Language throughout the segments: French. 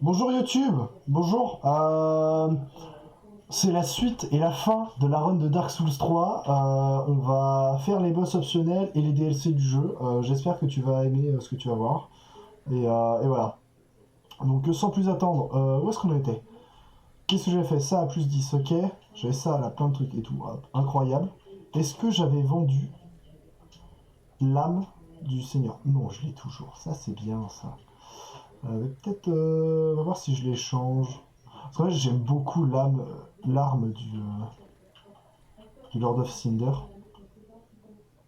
Bonjour YouTube, bonjour. C'est la suite et la fin de la run de Dark Souls 3. On va faire les boss optionnels et les DLC du jeu. J'espère que tu vas aimer ce que tu vas voir. Et voilà. Donc sans plus attendre, où est-ce qu'on en était? Qu'est-ce que j'avais fait? Ça à plus 10, ok. J'avais ça là, plein de trucs et tout. Incroyable. Est-ce que j'avais vendu l'âme du Seigneur? Non, je l'ai toujours. Ça c'est bien ça. Peut-être, on va voir si je l'échange. Parce que là, j'aime beaucoup l'arme du Lord of Cinder.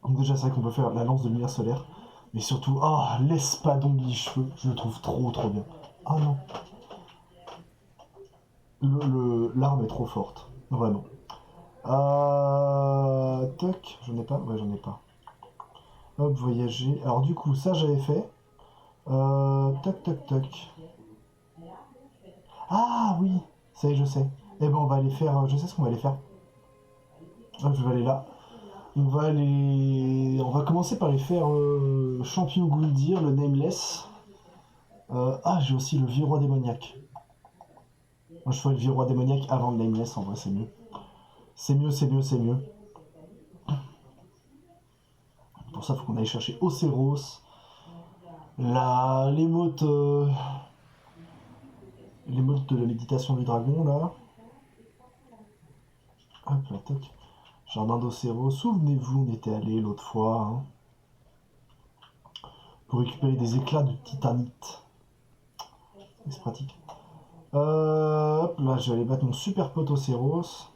Donc déjà, c'est vrai qu'on peut faire la lance de lumière solaire. Mais surtout, l'espadon de cheveux, je le trouve trop bien. Ah non, l'arme est trop forte, vraiment. Toc, j'en ai pas. Ouais, j'en ai pas. Hop, voyager. Alors du coup, ça j'avais fait. Toc. Ah oui, ça y est, je sais. Eh ben, on va aller faire. Je sais ce qu'on va aller faire. Hop, je vais aller là. On va commencer par les faire Champion Gouldir, le Nameless. J'ai aussi le Vieux Roi Démoniaque. Moi, je ferai le Vieux Roi Démoniaque avant le Nameless, en vrai, c'est mieux. C'est mieux. Pour ça, il faut qu'on aille chercher Océros. L'émote. L'émote de la méditation du dragon, là. Hop, là, toc. Jardin d'Océros. Souvenez-vous, on était allé l'autre fois, hein, pour récupérer des éclats de titanite. C'est pratique. Hop, là, je vais aller battre mon super pote Océros.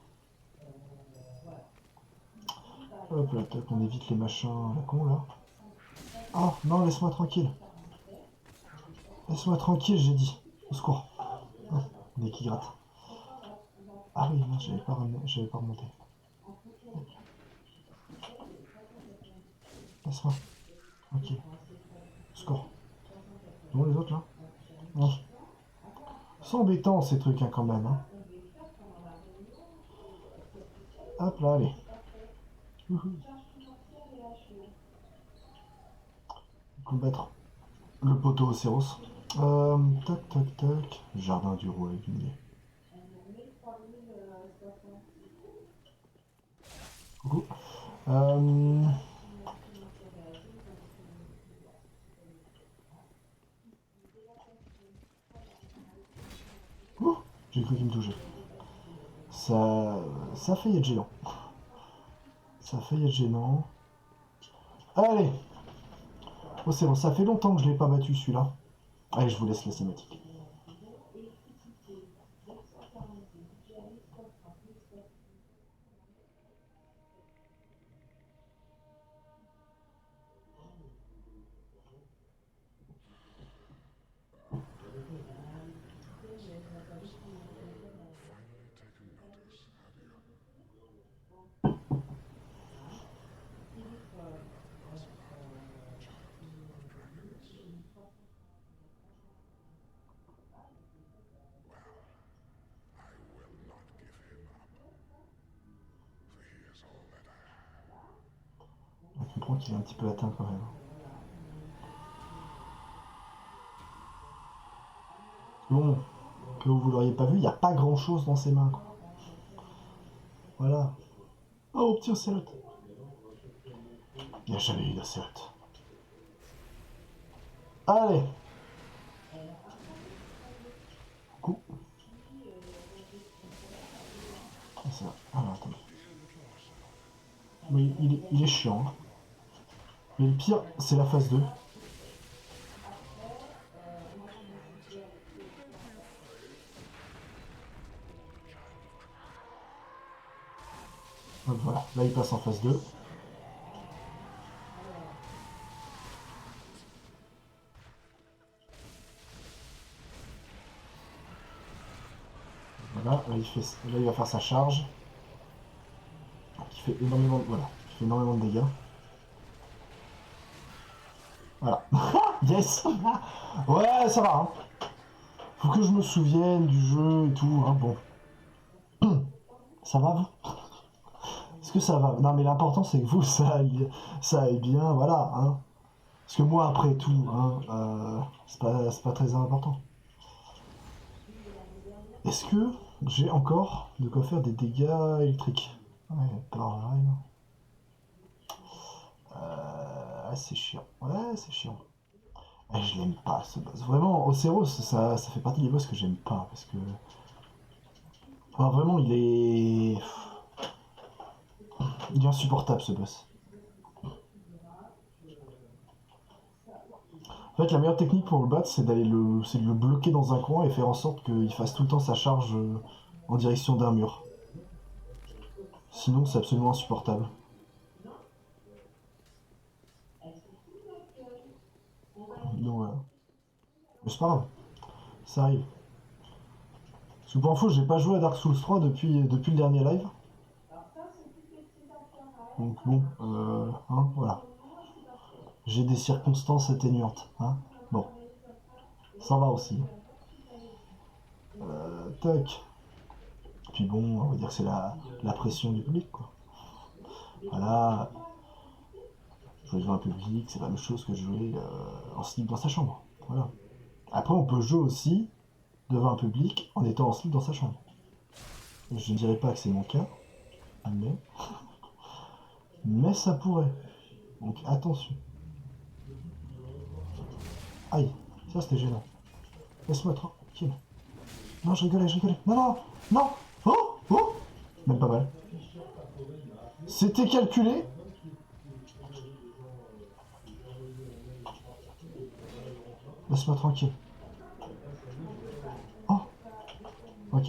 Hop là, tac, on évite les machins la con là. Oh non, laisse-moi tranquille. Laisse-moi tranquille, j'ai dit. Au secours. Dès qu'il gratte. Ah oui, non, j'avais pas remonté. Laisse-moi. Ok. Au secours. Bon, les autres là. Non. C'est embêtant ces trucs hein, quand même. Hein. Hop là, allez. Wouhou. Combattre le poteau Océros. Tac. Jardin du roi aiguillé. Coucou. Euh... Ouh, j'ai cru qu'il me touchait. Ça a failli être gênant. Ça a failli être gênant. Allez. Oh c'est bon, ça fait longtemps que je l'ai pas battu celui-là. Allez, je vous laisse la cinématique. On comprend qu'il est un petit peu atteint quand même. Bon, que vous l'auriez pas vu, il n'y a pas grand chose dans ses mains. Quoi. Voilà. Oh, petit océlote. Il n'y a jamais eu d'océlote. Allez. Coup. Ça. Alors, attends. Oui, il est chiant. Hein. Mais le pire, c'est la phase 2. Donc voilà, là il passe en phase 2. Voilà, là il va faire sa charge. Qui fait énormément de, voilà, qui fait énormément de dégâts. Voilà. Yes. Ouais, ça va. Hein. Faut que je me souvienne du jeu et tout. Hein, bon. Ça va vous? Est-ce que ça va? Non mais l'important c'est que vous ça aille bien, voilà. Hein. Parce que moi après tout, hein, c'est pas très important. Est-ce que j'ai encore de quoi faire des dégâts électriques? Ouais, pareil. C'est chiant. Ouais, c'est chiant. Je l'aime pas ce boss. Vraiment, Océros, ça fait partie des boss que j'aime pas parce que. Enfin, vraiment, il est. Il est insupportable ce boss. En fait, la meilleure technique pour le battre, c'est c'est de le bloquer dans un coin et faire en sorte qu'il fasse tout le temps sa charge en direction d'un mur. Sinon, c'est absolument insupportable. Donc voilà. Mais c'est pas grave, ça arrive. Parce que pour info, j'ai pas joué à Dark Souls 3 depuis le dernier live. Donc bon, hein, voilà. J'ai des circonstances atténuantes. Hein. Bon, ça va aussi. Tac. Puis bon, on va dire que c'est la pression du public, quoi. Voilà, jouer devant un public, c'est la même chose que jouer en slip dans sa chambre. Voilà. Après, on peut jouer aussi devant un public en étant en slip dans sa chambre. Je ne dirais pas que c'est mon cas, mais, mais ça pourrait. Donc attention. Aïe, ça c'était gênant. Laisse-moi tranquille. Non, je rigolais, je rigolais. Non, non, non. Oh, oh. Même pas mal. C'était calculé. Laisse-moi tranquille. Oh, ok.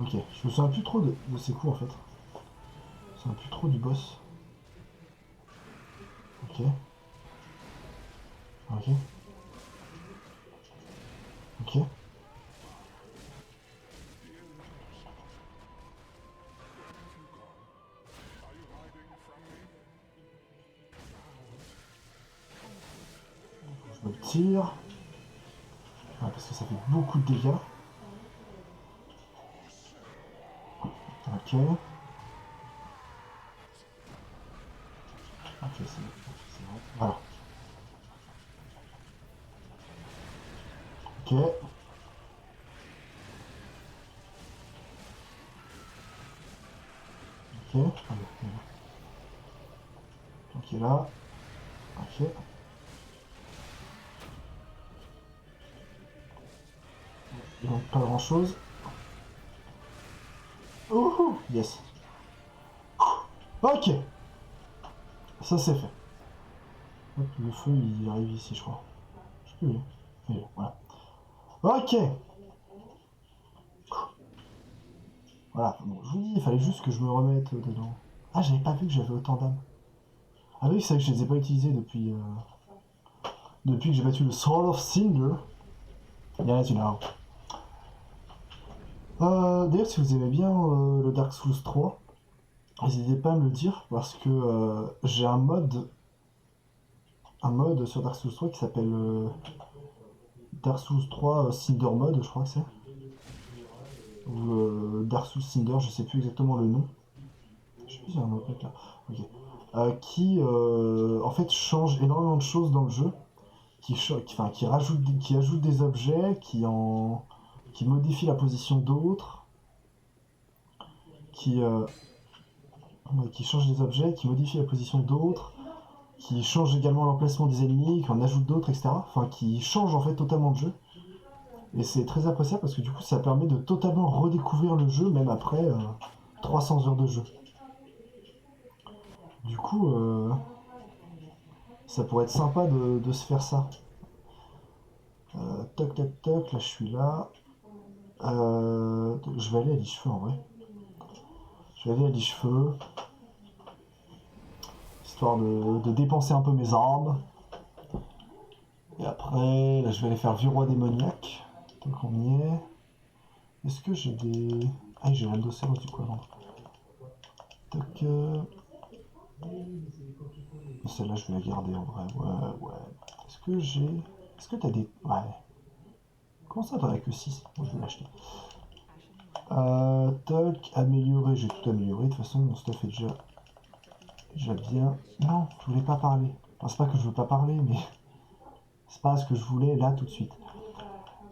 Ok, je me souviens plus trop de ses coups en fait. Je me souviens plus trop du boss. Ok. Ok. Ok. Je me tire. Ouais, parce que ça fait beaucoup de dégâts. Ok. Ok, c'est bon. Voilà. Ok. Ok. Ok, là. Ok. Il manque pas grand chose. Ouhou. Yes. Ok. Ça c'est fait. Hop, le feu il arrive ici, je crois. Je sais plus. Mais voilà. Ok. Voilà. Bon, je vous dis, il fallait juste que je me remette dedans. Ah, j'avais pas vu que j'avais autant d'âmes. Ah oui, c'est vrai que je les ai pas utilisés depuis que j'ai battu le Sword of Cinder. Yes, you know. D'ailleurs, si vous aimez bien le Dark Souls 3, n'hésitez pas à me le dire parce que j'ai un mode sur Dark Souls 3 qui s'appelle Dark Souls 3 Cinder Mode, je crois que c'est. Ou Dark Souls Cinder, je sais plus exactement le nom. Je sais plus s'il y a un autre mec là. Ok. Qui en fait change énormément de choses dans le jeu, qui ajoute des objets, qui modifie la position d'autres, qui, euh, ouais, qui change des objets, qui modifie la position d'autres, qui change également l'emplacement des ennemis, qui en ajoute d'autres, etc. Enfin, qui change en fait totalement le jeu. Et c'est très appréciable parce que du coup, ça permet de totalement redécouvrir le jeu, même après 300 heures de jeu. Du coup, ça pourrait être sympa de se faire ça. Toc, toc, toc, là je suis là. Je vais aller à l'Icheveux en vrai. Je vais aller à l'Icheveux, histoire de dépenser un peu mes armes. Et après, là je vais aller faire Vieux Roi démoniaque. Tant qu'on y est. Est-ce que j'ai des. Ah, j'ai l'Aldocéros du coup avant. Toc. Celle-là je vais la garder en vrai. Ouais, ouais. Est-ce que j'ai. Est-ce que t'as des. Ouais. Comment ça, t'en as que 6? Moi je vais l'acheter. Toc, améliorer, j'ai tout amélioré. De toute façon, mon stuff est déjà J'aime bien... Non, je voulais pas parler. Enfin, c'est pas que je veux pas parler, mais... C'est pas ce que je voulais là tout de suite.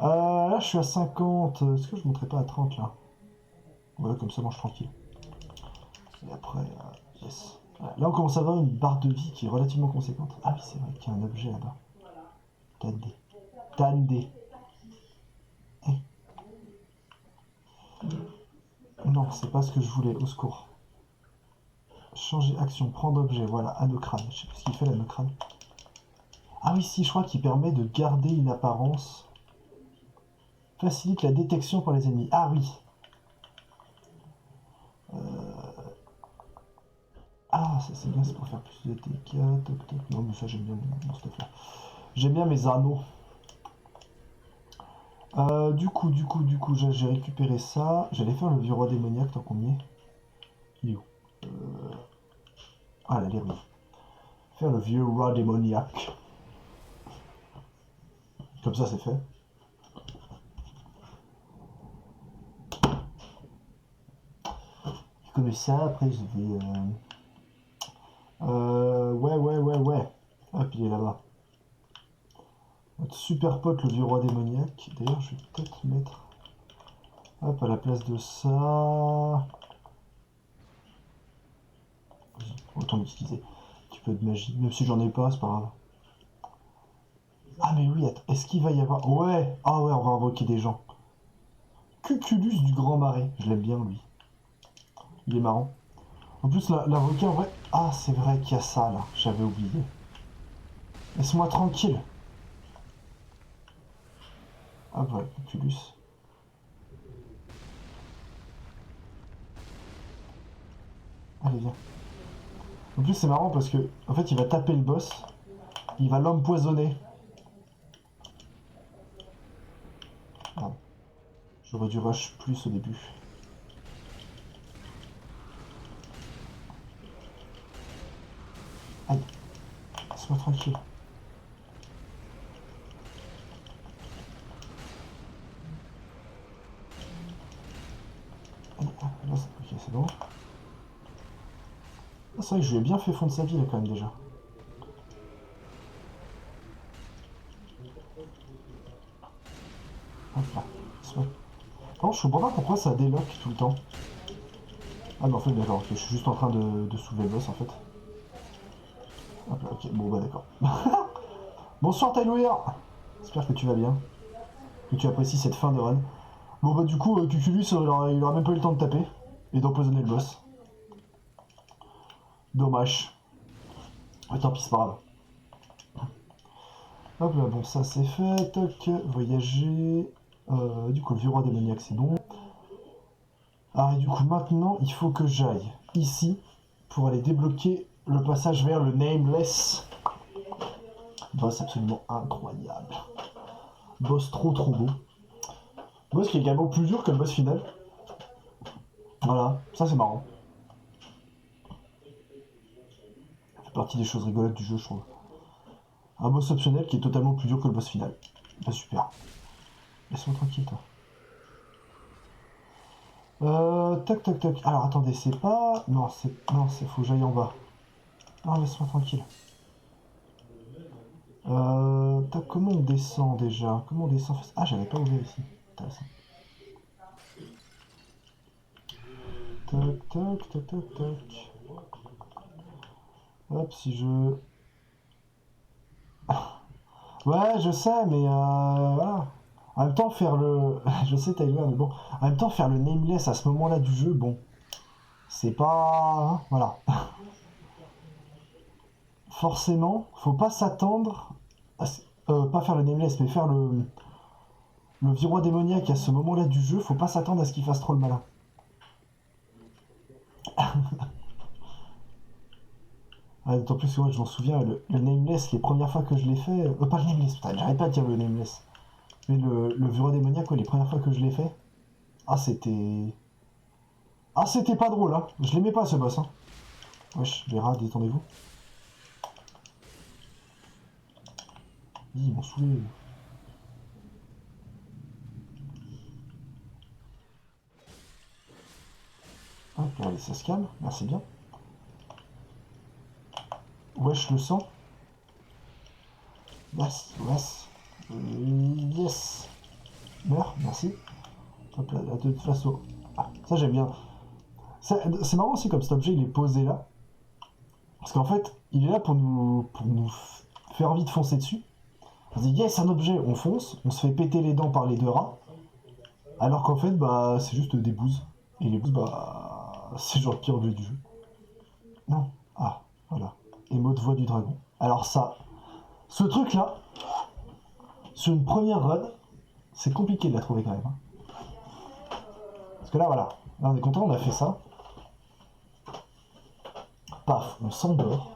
Là, je suis à 50. Est-ce que je monterai pas à 30 là? Voilà, comme ça, mange tranquille. Et après, yes. Voilà. Là, on commence à avoir une barre de vie qui est relativement conséquente. Ah oui, c'est vrai qu'il y a un objet là-bas. Tandé. Tandé. Eh. Non, c'est pas ce que je voulais. Au secours. Changer action, prendre objet. Voilà, anocrane. Je sais plus ce qu'il fait l'anocrane. Ah oui, si, je crois qu'il permet de garder une apparence. Facilite la détection par les ennemis. Ah oui. Ah, ça c'est bien, c'est pour faire plus de dégâts. Toc toc. Non, mais ça j'aime bien mon stuff là. J'aime bien mes anneaux. Du coup, j'ai récupéré ça. J'allais faire le vieux roi démoniaque tant qu'on y est. Il est où? Ah, là, il est revenu. Faire le vieux roi démoniaque. Comme ça, c'est fait. Comme ça, après, je vais. Ouais. Hop, il est là-bas. Notre super pote, le vieux roi démoniaque. D'ailleurs, je vais peut-être mettre. Hop, à la place de ça. Autant l'utiliser. Un petit peu de magie. Même si j'en ai pas, c'est pas grave. Ah, mais oui, attends. Est-ce qu'il va y avoir. Ouais! Ah, ouais, on va invoquer des gens. Cuculus du Grand Marais. Je l'aime bien, lui. Il est marrant. En plus, l'avocat, en vrai. Ah, c'est vrai qu'il y a ça, là. J'avais oublié. Laisse-moi tranquille. Ah, ouais, Cuculus. Allez, viens. En plus, c'est marrant parce que, en fait, il va taper le boss. Il va l'empoisonner. Ah, j'aurais dû rush plus au début. Aïe. Laisse-moi tranquille. Aïe, ah, là, ok, c'est bon. Ah, c'est vrai que je lui ai bien fait fondre sa vie, là, quand même, déjà. Hop là. Laisse-moi. Par contre, je comprends pas pourquoi ça déloque tout le temps. Ah, mais en fait, d'accord, ok, je suis juste en train de soulever le boss, en fait. Hop là, ok, bon, bah, d'accord. Bonsoir, Taylor. J'espère que tu vas bien. Que tu apprécies cette fin de run. Bon, bah, du coup, Cuculus, il aura même pas eu le temps de taper. Et d'empoisonner le boss. Dommage. Mais tant pis, c'est pas grave. Hop là, bon, ça c'est fait. Toc, voyager. Du coup, le vieux roi démoniaque, c'est bon. Ah, et du coup, maintenant, il faut que j'aille ici pour aller débloquer le passage vers le Nameless. Boss absolument incroyable. Boss trop beau. Boss qui est également plus dur que le boss final. Voilà, ça c'est marrant. Ça fait partie des choses rigolotes du jeu, je trouve. Un boss optionnel qui est totalement plus dur que le boss final. Bah super. Laisse-moi tranquille, toi. Toc. Alors attendez, c'est pas. Non, c'est. Non, c'est. Faut que j'aille en bas. Non, laisse-moi tranquille. Comment on descend déjà? Comment on descend? Ah, j'avais pas ouvert ici. Intéressant. Toc. Hop, si je. Ouais, je sais, mais voilà. En même temps, faire le. Je sais, Tyler, mais bon. En même temps, faire le nameless à ce moment-là du jeu, bon. C'est pas. Hein, voilà. Forcément, faut pas s'attendre. Pas faire le nameless, mais faire le vieux roi démoniaque à ce moment-là du jeu, faut pas s'attendre à ce qu'il fasse trop le malin. D'autant plus que moi, je m'en souviens, le nameless, les premières fois que je l'ai fait. Pas le nameless, putain, j'arrête pas de dire le nameless. Mais le vieux roi démoniaque, ouais, les premières fois que je l'ai fait. Ah, c'était. Ah, c'était pas drôle, hein. Je l'aimais pas ce boss, hein. Wesh, les rats, détendez-vous. Ils m'ont saoulé. Hop, allez, ça se calme, merci bien. Wesh, le sang. Yes, yes. Yes. Meurs, merci. Hop là, de toute façon. Ah, ça j'aime bien. C'est marrant aussi comme cet objet il est posé là. Parce qu'en fait, il est là pour nous faire envie de foncer dessus. On se dit yes, un objet, on fonce, on se fait péter les dents par les deux rats. Alors qu'en fait, bah, c'est juste des bouses. Et les bouses, bah, c'est genre le pire objet du jeu. Non. Ah, voilà. Émote voix du dragon. Alors ça, ce truc là, sur une première run, c'est compliqué de la trouver quand même. Hein. Parce que là, voilà. Là, on est content, on a fait ça. Paf, on s'endort.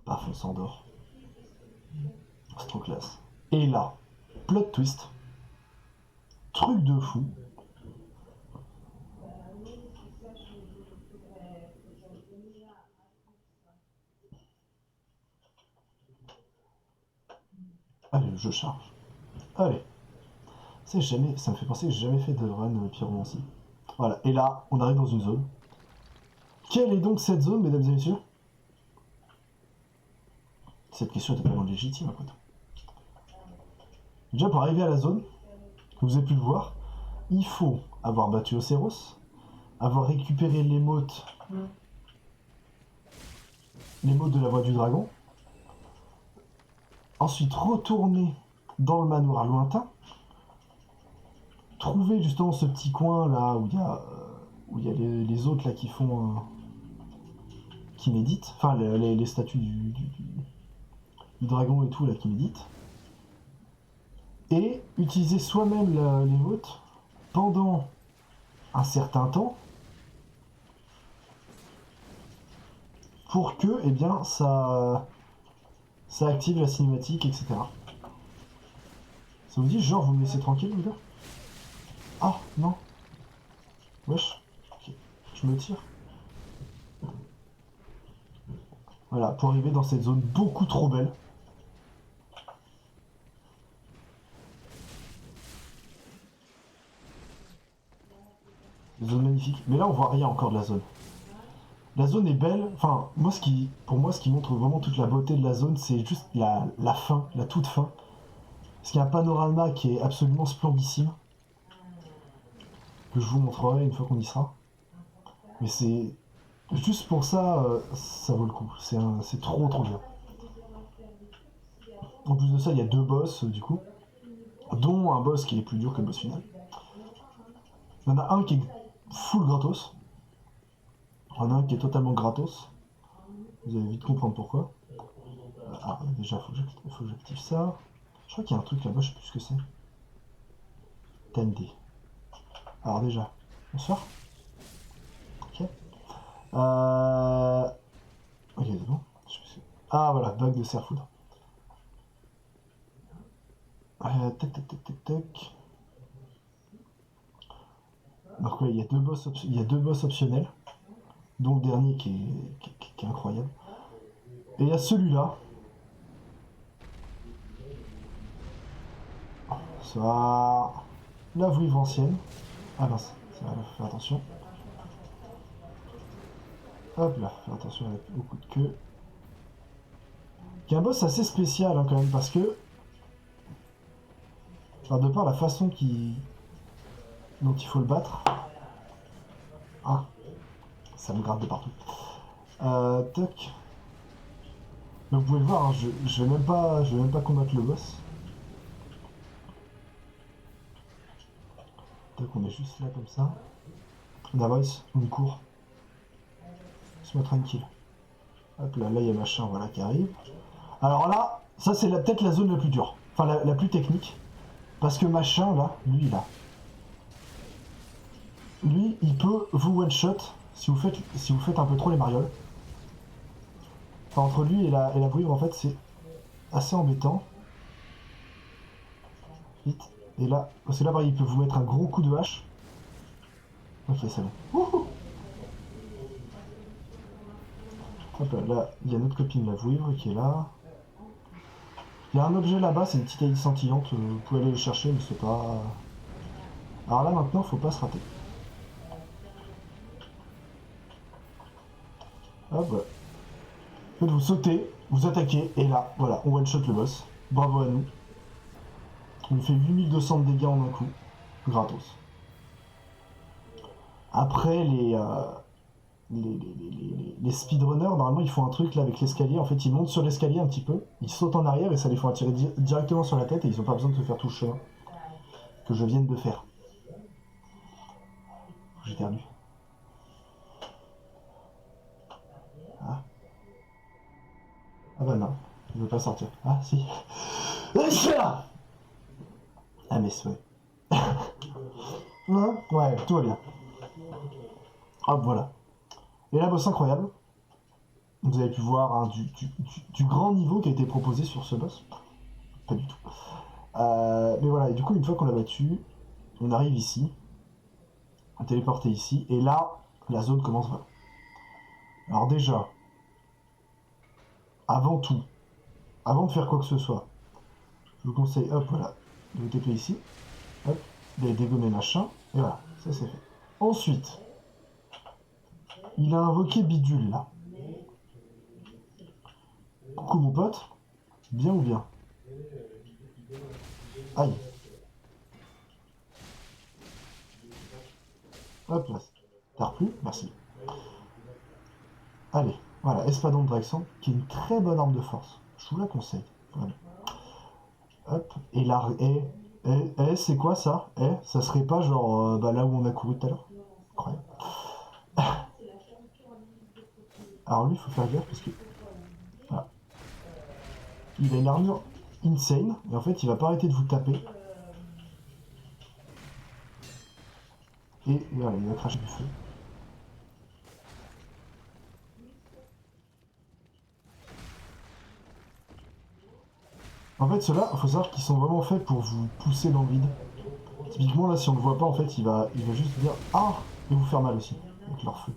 Paf, on s'endort. C'est trop classe. Et là, plot twist. Truc de fou. Allez, je charge. Allez. Jamais, ça me fait penser que j'ai jamais fait de run pyromancie. Voilà, et là, on arrive dans une zone. Quelle est donc cette zone, mesdames et messieurs? Cette question est totalement légitime, après tout. Déjà, pour arriver à la zone, vous avez pu le voir, il faut avoir battu Océros, avoir récupéré l'émote de la voix du dragon, ensuite retourner dans le manoir lointain, trouver justement ce petit coin là où il y a les autres là qui font qui méditent, enfin les statues du dragon et tout là qui méditent, et utiliser soi-même l'émote pendant un certain temps pour que eh bien ça active la cinématique, etc. Ça vous dit genre vous me laissez tranquille les gars? Ah non. Wesh. Ok. Je me tire. Voilà, pour arriver dans cette zone beaucoup trop belle. Une zone magnifique. Mais là on voit rien encore de la zone. La zone est belle. Enfin, pour moi, ce qui montre vraiment toute la beauté de la zone, c'est juste la fin, la toute fin. Parce qu'il y a un panorama qui est absolument splendissime. Que je vous montrerai une fois qu'on y sera. Mais c'est... Juste pour ça, ça vaut le coup. C'est trop trop bien. En plus de ça, il y a deux boss, du coup. Dont un boss qui est plus dur que le boss final. Il y en a un qui est full gratos. Il y en a un qui est totalement gratos. Vous allez vite comprendre pourquoi. Ah, déjà, faut que j'active ça. Je crois qu'il y a un truc là-bas, je sais plus ce que c'est. TND. Alors déjà, bonsoir. Ok. Ok, c'est bon. Ah voilà, bague de serre-foudre. Tac, tac, tac, tac, tac. Donc ouais, il y a deux boss optionnels, dont le dernier qui est incroyable. Et il y a celui-là. Ça, la vouivre ancienne. Ah mince, ça va faire attention. Hop là, faire attention au coup de queue. Qui est un boss assez spécial hein, quand même parce que, enfin, de par la façon dont il faut le battre. Ah, ça me gratte de partout. Toc. Donc vous pouvez le voir, hein, je vais même pas combattre le boss. Toc, on est juste là comme ça. Davois, on court. Laisse-moi tranquille. Hop là, là il y a machin voilà qui arrive. Alors là, ça c'est peut-être la zone la plus dure. Enfin la plus technique. Parce que machin là, lui il peut vous one shot si vous faites un peu trop les marioles. Enfin entre lui et la vouivre en fait c'est assez embêtant. Vite. Et là, parce que là il peut vous mettre un gros coup de hache. Ok, c'est bon. Wouhou. Hop là, il y a notre copine la vouivre qui est là. Il y a un objet là-bas, c'est une petite hélice scintillante. Vous pouvez aller le chercher, mais c'est pas... Alors là, maintenant, faut pas se rater. Hop, voilà. En fait, vous sautez, vous attaquez, et là, voilà, on one-shot le boss. Bravo à nous. On lui fait 8200 de dégâts en un coup. Gratos. Après, les speedrunners, normalement, ils font un truc là avec l'escalier. En fait, ils montent sur l'escalier un petit peu, ils sautent en arrière et ça les fait attirer directement sur la tête et ils ont pas besoin de se faire tout le chemin que je viens de faire. J'ai perdu. Ah. Ah bah non, il veut pas sortir. Ah si. Ah mais ouais. Non, ouais, tout va bien. Hop, voilà. Et la boss incroyable. Vous avez pu voir hein, du grand niveau qui a été proposé sur ce boss. Pas du tout. Mais voilà, et du coup, une fois qu'on l'a battu, on arrive ici, on est téléporté ici, et là, la zone commence vraiment. Alors déjà, avant tout, avant de faire quoi que ce soit, je vous conseille, hop, voilà, de vous TP ici, hop, d'aller dégommer machin, et voilà, ça c'est fait. Ensuite, il a invoqué Bidule là. Coucou mon pote, bien ou bien? Aïe. Hop là. T'as repris? Merci. Allez, voilà, Espadon de Draxon, qui est une très bonne arme de force. Je vous la conseille. Vraiment. Hop, et là, c'est quoi ça? Ça serait pas genre bah, là où on a couru tout à l'heure? Incroyable. Alors lui, il faut faire gaffe parce que. Voilà. Il a une armure insane, et en fait, il va pas arrêter de vous taper. Et voilà, il va cracher du feu. En fait, ceux-là, il faut savoir qu'ils sont vraiment faits pour vous pousser dans le vide. Typiquement, là, si on le voit pas, en fait, il va juste dire ah et vous faire mal aussi, avec leur feu.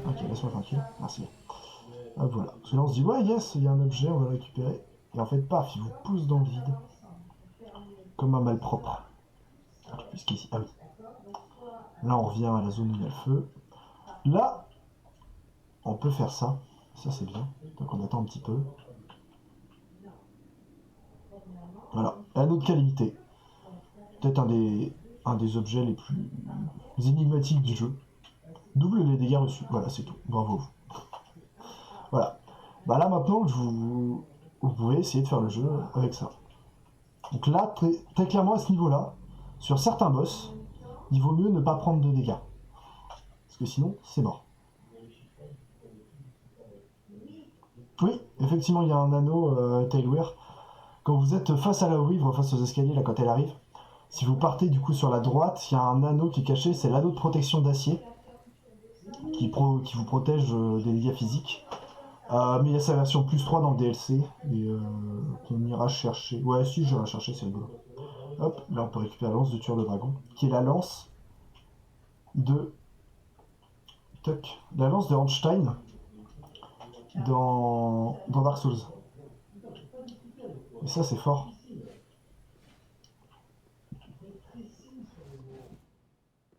Ok, laisse-moi tranquille. Merci. Hop, voilà. Parce que là, on se dit ouais, yes, il y a un objet, on va le récupérer. Et en fait, paf, il vous pousse dans le vide. Comme un malpropre. Puisqu'ici, ah oui. Là, on revient à la zone où il y a le feu. Là, on peut faire ça. Ça, c'est bien. Donc, on attend un petit peu. Voilà. La note calamité. Peut-être un des objets les plus énigmatiques du jeu. Double les dégâts reçus. Voilà, c'est tout. Bravo. Voilà. Bah là, maintenant, vous pouvez essayer de faire le jeu avec ça. Donc là, très clairement, à ce niveau-là, sur certains boss, il vaut mieux ne pas prendre de dégâts. Parce que sinon, c'est mort. Oui, effectivement, il y a un anneau Tailwear. Quand vous êtes face à la vouivre, face aux escaliers, là, quand elle arrive, si vous partez du coup sur la droite, il y a un anneau qui est caché, c'est l'anneau de protection d'acier, qui vous protège des dégâts physiques. Mais il y a sa version plus 3 dans le DLC, et qu'on ira chercher. Ouais, si, j'irai chercher, c'est rigolo. Hop, là on peut récupérer la lance de tueur de dragon, qui est la lance de... Toc, la lance de Ornstein dans Dark Souls. Et ça, c'est fort.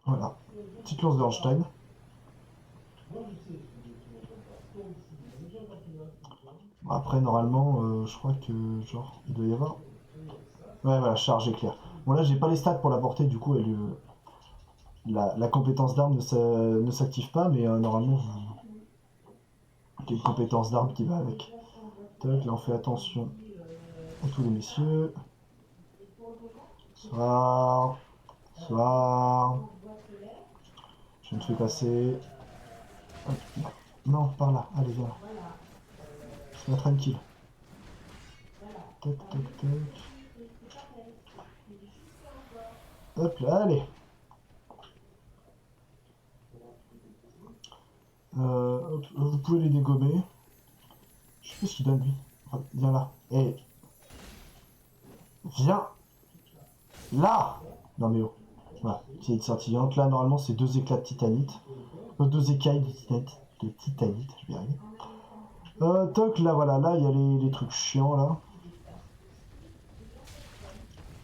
Voilà. Petite lance de Ornstein. Bon, après, normalement, je crois que, genre, il doit y avoir... Ouais, voilà, charge éclair. Bon, là, j'ai pas les stats pour la portée, du coup, la compétence d'arme ne s'active pas, mais normalement, il y a une compétence d'arme qui va avec. Toc, là, on fait attention à tous les messieurs. Soir. Soir. Je me fais passer. Hop, non, par là. Allez, viens. Sois tranquille. Toc, toc, toc. Hop là, allez. Hop, vous pouvez les dégommer. Je sais pas ce qu'il donne lui. Enfin, viens là. Eh. Viens. Là. Non mais oh. Voilà, petite scintillante. Là, normalement, c'est 2 éclats de titanite. 2 écailles de titanite, je vais y arriver. Toc, là, voilà, là, il y a les trucs chiants, là.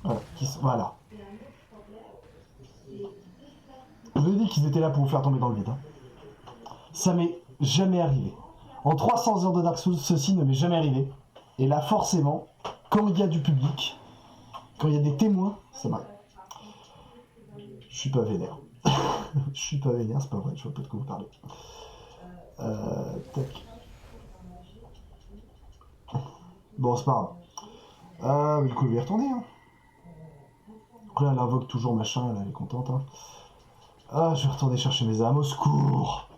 Voilà, voilà. Je vous ai dit qu'ils étaient là pour vous faire tomber dans le vide. Hein. Ça m'est jamais arrivé. En 300 heures de Dark Souls, ceci ne m'est jamais arrivé. Et là, forcément, quand il y a du public, quand il y a des témoins, ça m'arrive. Je suis pas vénère. Je suis pas vénère, c'est pas vrai, je vois pas de quoi vous parlez. Tac. Bon, c'est pas grave. Mais du coup, je vais y retourner. Hein. Donc là, elle invoque toujours machin, elle est contente. Hein. Ah, je vais retourner chercher mes âmes, au secours.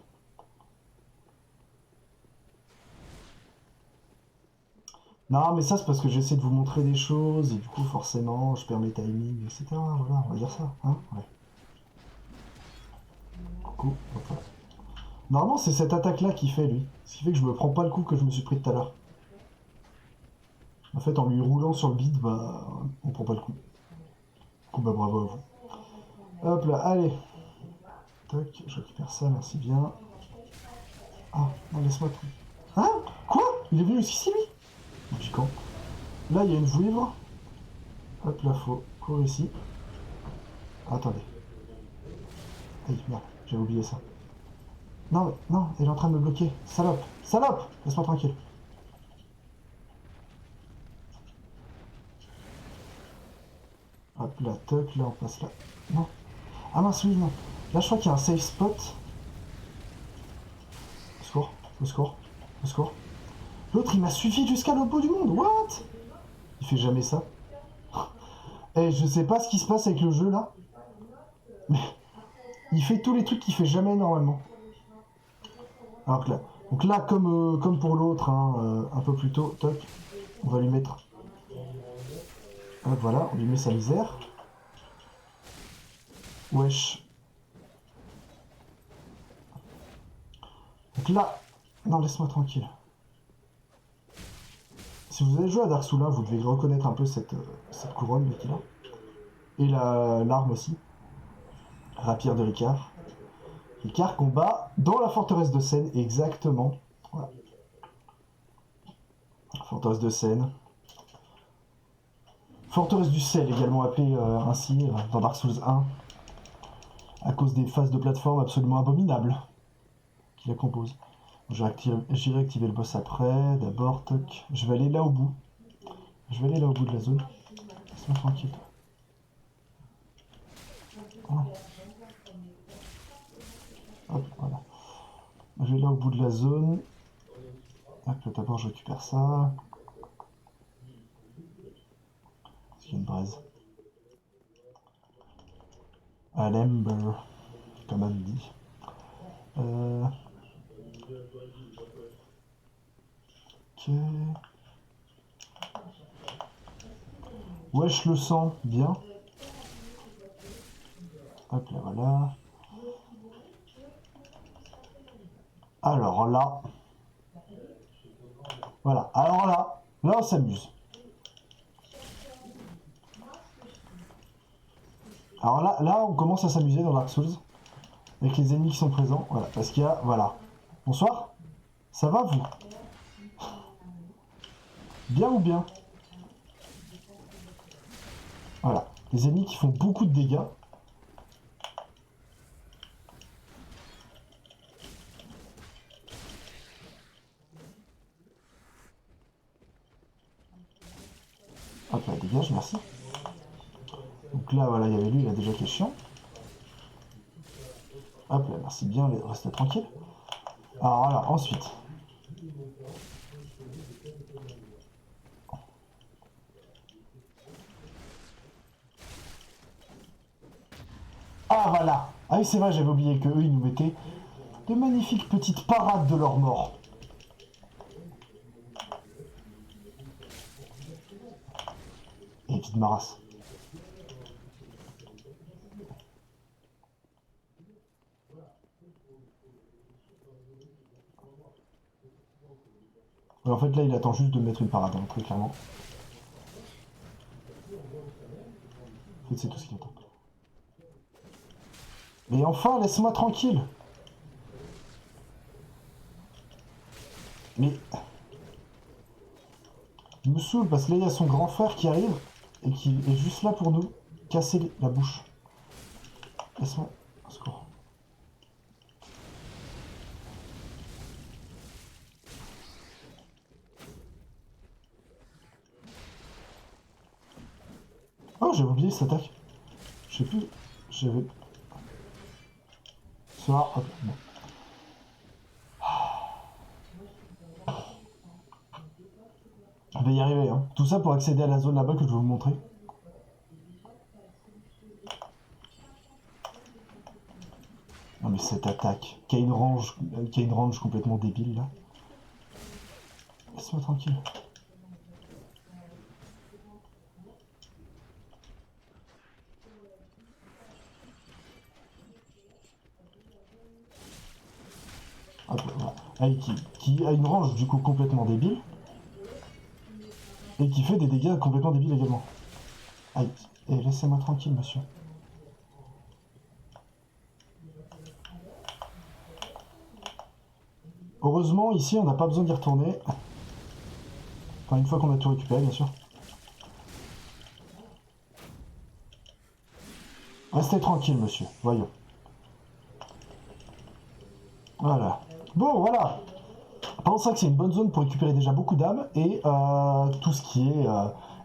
Non, mais ça, c'est parce que j'essaie de vous montrer des choses, et du coup, forcément, je perds mes timings, etc. Voilà, on va dire ça. Hein ouais. Coucou. Voilà. Normalement, c'est cette attaque-là qui fait, lui. Ce qui fait que je me prends pas le coup que je me suis pris tout à l'heure. En fait, en lui roulant sur le bide, bah, on prend pas le coup. Du coup, bah, bravo à vous. Hop là, allez. Tac, je récupère ça, merci bien. Ah, non, laisse-moi tout. Hein? Quoi? Il est venu jusqu'ici, lui? Depuis quand? Là, il y a une vouivre. Hop là, faut courir ici. Attendez. Aïe, merde, j'avais oublié ça. Non, mais, non, elle est en train de me bloquer. Salope! Salope! Laisse-moi tranquille. Hop là, toc, là, on passe là. Non. Ah mince, oui, non. Là, je crois qu'il y a un safe spot. Au secours, au secours, au secours. L'autre, il m'a suivi jusqu'à l'autre bout du monde. What? Il fait jamais ça. Eh, je sais pas ce qui se passe avec le jeu, là. Mais il fait tous les trucs qu'il fait jamais normalement. Alors que là, donc là, comme pour l'autre, hein, un peu plus tôt, toc, on va lui mettre. Hop, voilà, on lui met sa misère. Wesh. Donc là, non, laisse-moi tranquille. Si vous avez joué à Dark Souls 1, vous devez reconnaître un peu cette couronne qu'il a. Et l'arme aussi. Rapière de Ricard. Ricard combat dans la forteresse de Seine, exactement. Voilà. Forteresse de Seine. Forteresse du Sel, également appelée ainsi dans Dark Souls 1, à cause des phases de plateforme absolument abominables qui la composent. J'irai activer le boss après. D'abord, toc. Je vais aller là au bout. Je vais aller là au bout de la zone. Laisse-moi tranquille. Oh. Hop, voilà. Je vais là au bout de la zone. Hop, d'abord je récupère ça. Est-ce qu'il y a une braise? Un ember, comme on dit. Ok. Wesh, le sang, bien. Hop là, voilà. Alors là. Voilà, alors là on s'amuse. Alors là, on commence à s'amuser dans Dark Souls. Avec les ennemis qui sont présents. Voilà, parce qu'il y a. Voilà. Bonsoir. Ça va, vous? Bien ou bien? Voilà. Les ennemis qui font beaucoup de dégâts. Hop là, dégage, merci. Donc là, voilà, il y avait lui, il a déjà qui est chiant. Hop là, merci bien, restez tranquille. Alors voilà, ensuite. Ah voilà. Ah oui, c'est vrai, j'avais oublié qu'eux, ils nous mettaient de magnifiques petites parades de leur mort. Et petite marasse. En fait, là, il attend juste de mettre une parade, hein, très clairement. En fait, c'est tout ce qu'il attend. Mais enfin, laisse-moi tranquille. Mais... Il me saoule parce que là, il y a son grand frère qui arrive et qui est juste là pour nous casser la bouche. Laisse-moi... Au secours. Oh, j'avais oublié cette attaque. Je sais plus... J'avais... Ça, hop, bon. Je vais y arriver, hein. Tout ça pour accéder à la zone là-bas que je vais vous montrer. Non mais cette attaque, qui a une range complètement débile là. Laisse-moi tranquille. Hop, voilà. Allez, qui a une range du coup complètement débile. Et qui fait des dégâts complètement débiles également. Allez, laissez-moi tranquille monsieur. Heureusement ici on n'a pas besoin d'y retourner. Enfin une fois qu'on a tout récupéré bien sûr. Restez tranquille monsieur, voyons. Voilà. Bon voilà. Pense ça que c'est une bonne zone pour récupérer déjà beaucoup d'âmes et tout ce qui est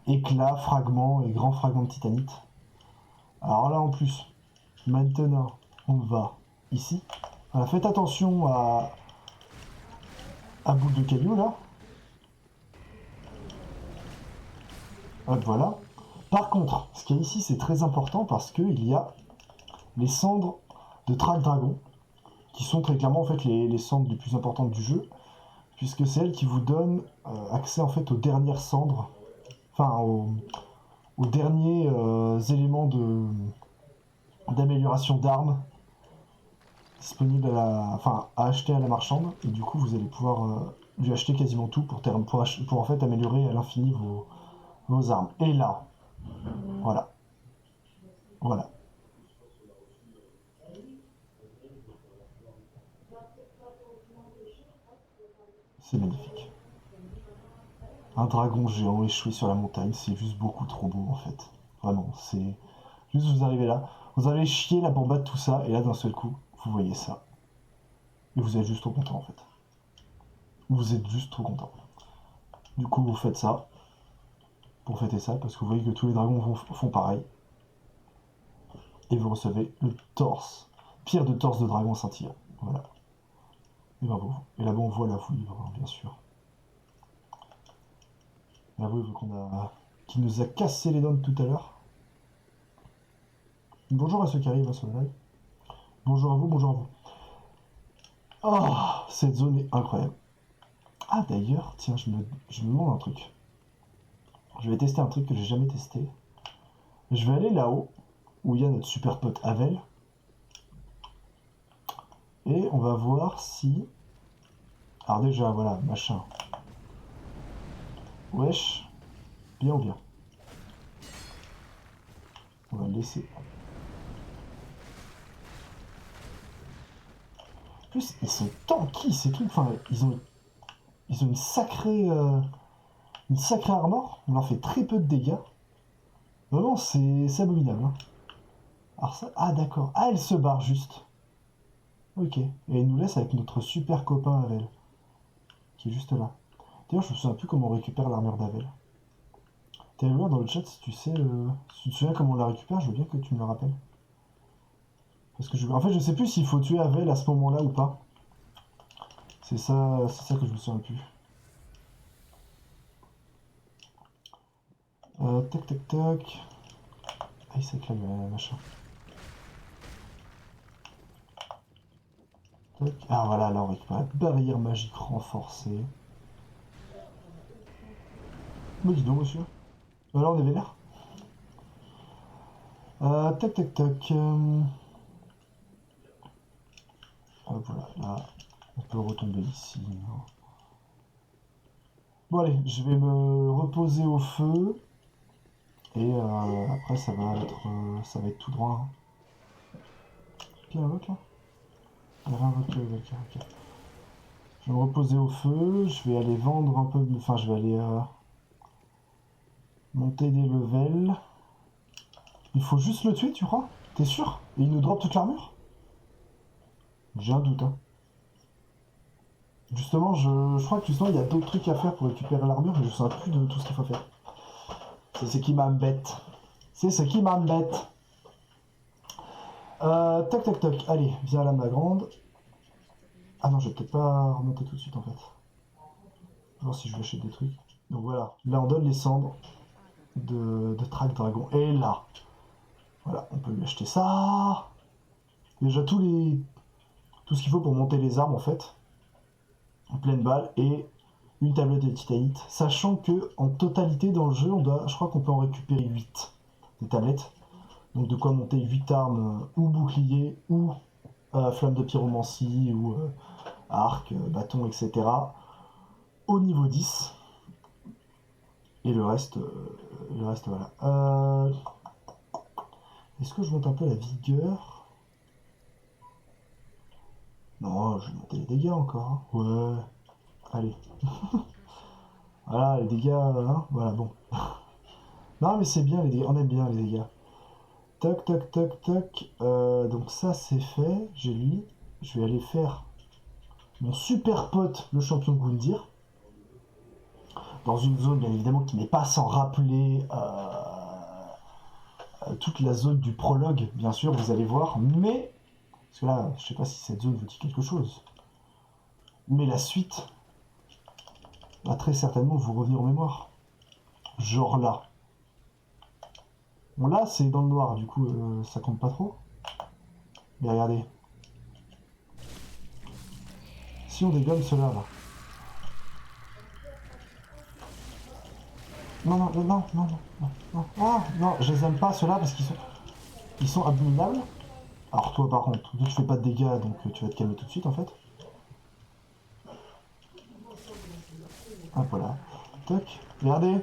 éclats, fragments et grands fragments de titanite. Alors là en plus, maintenant on va ici. Voilà, faites attention à boule de cailloux là. Hop, voilà. Par contre, ce qu'il y a ici c'est très important parce qu'il y a les cendres de Track Dragon qui sont très clairement en fait les cendres les plus importantes du jeu puisque c'est elles qui vous donnent accès en fait aux dernières cendres, enfin aux derniers éléments d'amélioration d'armes disponibles à acheter à la marchande et du coup vous allez pouvoir lui acheter quasiment tout pour en fait améliorer à l'infini vos armes. Et là, voilà, voilà, c'est magnifique. Un dragon géant échoué sur la montagne, c'est juste beaucoup trop beau en fait. Vraiment, c'est juste vous arrivez là, vous allez chier là pour battre tout ça et là d'un seul coup, vous voyez ça. Et vous êtes juste trop content en fait. Vous êtes juste trop content. Du coup, vous faites ça pour fêter ça parce que vous voyez que tous les dragons font pareil. Et vous recevez le torse, pierre de torse de dragon scintillant. Voilà. Et bravo. Et là-bas, on voit la vouivre, hein, bien sûr. La vouivre qui nous a cassé les dents tout à l'heure. Bonjour à ceux qui arrivent à ce live. Bonjour à vous, bonjour à vous. Oh, cette zone est incroyable. Ah d'ailleurs, tiens, je me demande un truc. Je vais tester un truc que j'ai jamais testé. Je vais aller là-haut, où il y a notre super pote Havel. Et on va voir si... Alors déjà, voilà, machin. Wesh. Bien ou bien. On va le laisser. En plus, ils sont tanky ces trucs. Enfin, ils ont une sacrée armor. On leur fait très peu de dégâts. Vraiment, c'est abominable. Hein. Alors ça... Ah d'accord. Ah, elle se barre juste. Ok. Et elle nous laisse avec notre super copain Havel. Qui est juste là. D'ailleurs, je me souviens plus comment on récupère l'armure d'Havel. T'as vu dans le chat si tu sais... Si tu te souviens comment on la récupère, je veux bien que tu me le rappelles. Parce que en fait, je sais plus s'il faut tuer Havel à ce moment-là ou pas. C'est ça que je me souviens plus. Tac tac tac. Ah, il s'éclate machin. Tac. Ah voilà, là on récupère la barrière magique renforcée. Mais dis donc, monsieur. Là on est vénère. Tac tac tac. Voilà, là on peut retomber ici. Bon allez, je vais me reposer au feu. Et après ça va être tout droit. Hein. qui invoque là? Il y a réinvoqué Ovelka, ok. Je vais me reposer au feu, je vais aller vendre un peu, enfin je vais aller monter des levels. Il faut juste le tuer, tu crois? T'es sûr? Et il nous drop toute l'armure? J'ai un doute, hein. Justement, je crois que justement il y a d'autres trucs à faire pour récupérer l'armure, mais je sais plus de tout ce qu'il faut faire. C'est ce qui m'embête. C'est ce qui m'embête. Toc toc toc, allez, viens là ma grande. Ah non, je vais peut-être pas remonter tout de suite en fait. Je vais voir si je vais acheter des trucs. Donc voilà, là on donne les cendres de Track Dragon. Et là, voilà, on peut lui acheter ça. Déjà tout ce qu'il faut pour monter les armes en fait. En pleine balle et une tablette de titanite. Sachant que en totalité dans le jeu, je crois qu'on peut en récupérer 8 des tablettes. Donc de quoi monter 8 armes ou bouclier ou flamme de pyromancie ou arc, bâton, etc. au niveau 10. Et le reste voilà. Est-ce que je monte un peu la vigueur? Non, je vais monter les dégâts encore. Hein. Ouais. Allez. Voilà, les dégâts, hein, voilà, bon. Non, mais c'est bien, les dégâts. On aime bien les dégâts. Toc, toc, toc, toc. Donc ça, c'est fait. J'ai lui. Je vais aller faire mon super pote, le champion de Gundyr. Dans une zone, bien évidemment, qui n'est pas sans rappeler toute la zone du prologue, bien sûr, vous allez voir. Mais, parce que là, je sais pas si cette zone vous dit quelque chose. Mais la suite va très certainement vous revenir en mémoire. Genre là. Bon là c'est dans le noir, du coup ça compte pas trop. Mais regardez. Si on dégomme cela là. Non, non, non, non, non, non, non. Ah, non, je les aime pas ceux-là parce qu'ils sont abominables. Alors toi par contre, vu que je fais pas de dégâts, donc tu vas te calmer tout de suite en fait. Hop voilà. Toc. Regardez.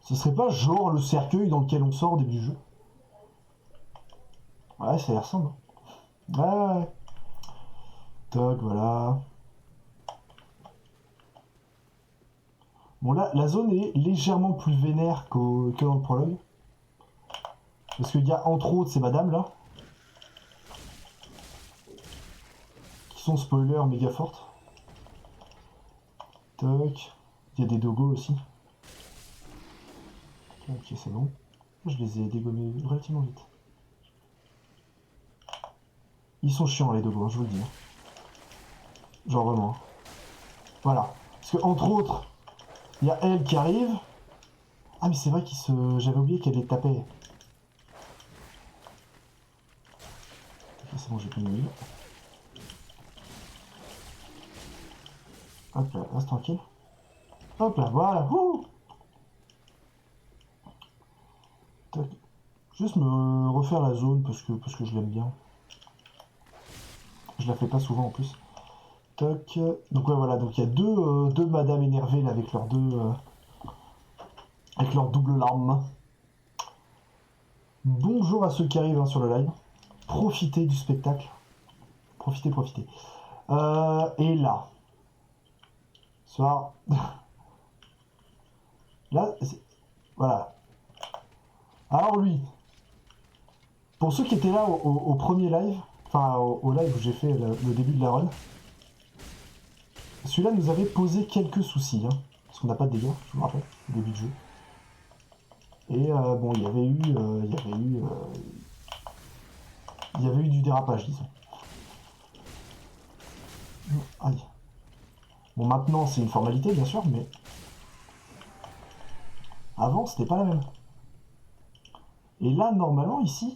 Ce serait pas genre le cercueil dans lequel on sort au début du jeu? Ouais, ça y ressemble. Ouais, ouais, ouais. Toc, voilà. Bon là, la zone est légèrement plus vénère que dans le prologue. Parce qu'il y a entre autres ces madames là. Qui sont spoilers méga fortes. Toc. Il y a des dogos aussi. Ok, c'est bon. Je les ai dégommés relativement vite. Ils sont chiants les dogos, hein, je vous le dis. Genre vraiment. Voilà. Parce que entre autres, il y a elle qui arrive. Ah mais c'est vrai qu'il se. J'avais oublié qu'elle les tapait. Ok, c'est bon, j'ai plus de l'huile. Hop là, reste tranquille. Hop là, voilà. Ouh. Tac. Juste me refaire la zone parce que je l'aime bien. Je la fais pas souvent en plus. Toc. Donc ouais voilà, donc il y a deux madames énervées là avec leurs avec leur double larme. Bonjour à ceux qui arrivent hein, sur le live. Profitez du spectacle. Profitez, profitez. Et là. Soir. Là, voilà. Alors lui, pour ceux qui étaient là au premier live, enfin au live où j'ai fait le début de la run, celui-là nous avait posé quelques soucis, hein, parce qu'on n'a pas de dégâts, je me rappelle, au début du jeu. Et bon, il y avait eu du dérapage, disons. Aïe. Bon, maintenant c'est une formalité, bien sûr, mais avant c'était pas la même. Et là, normalement, ici,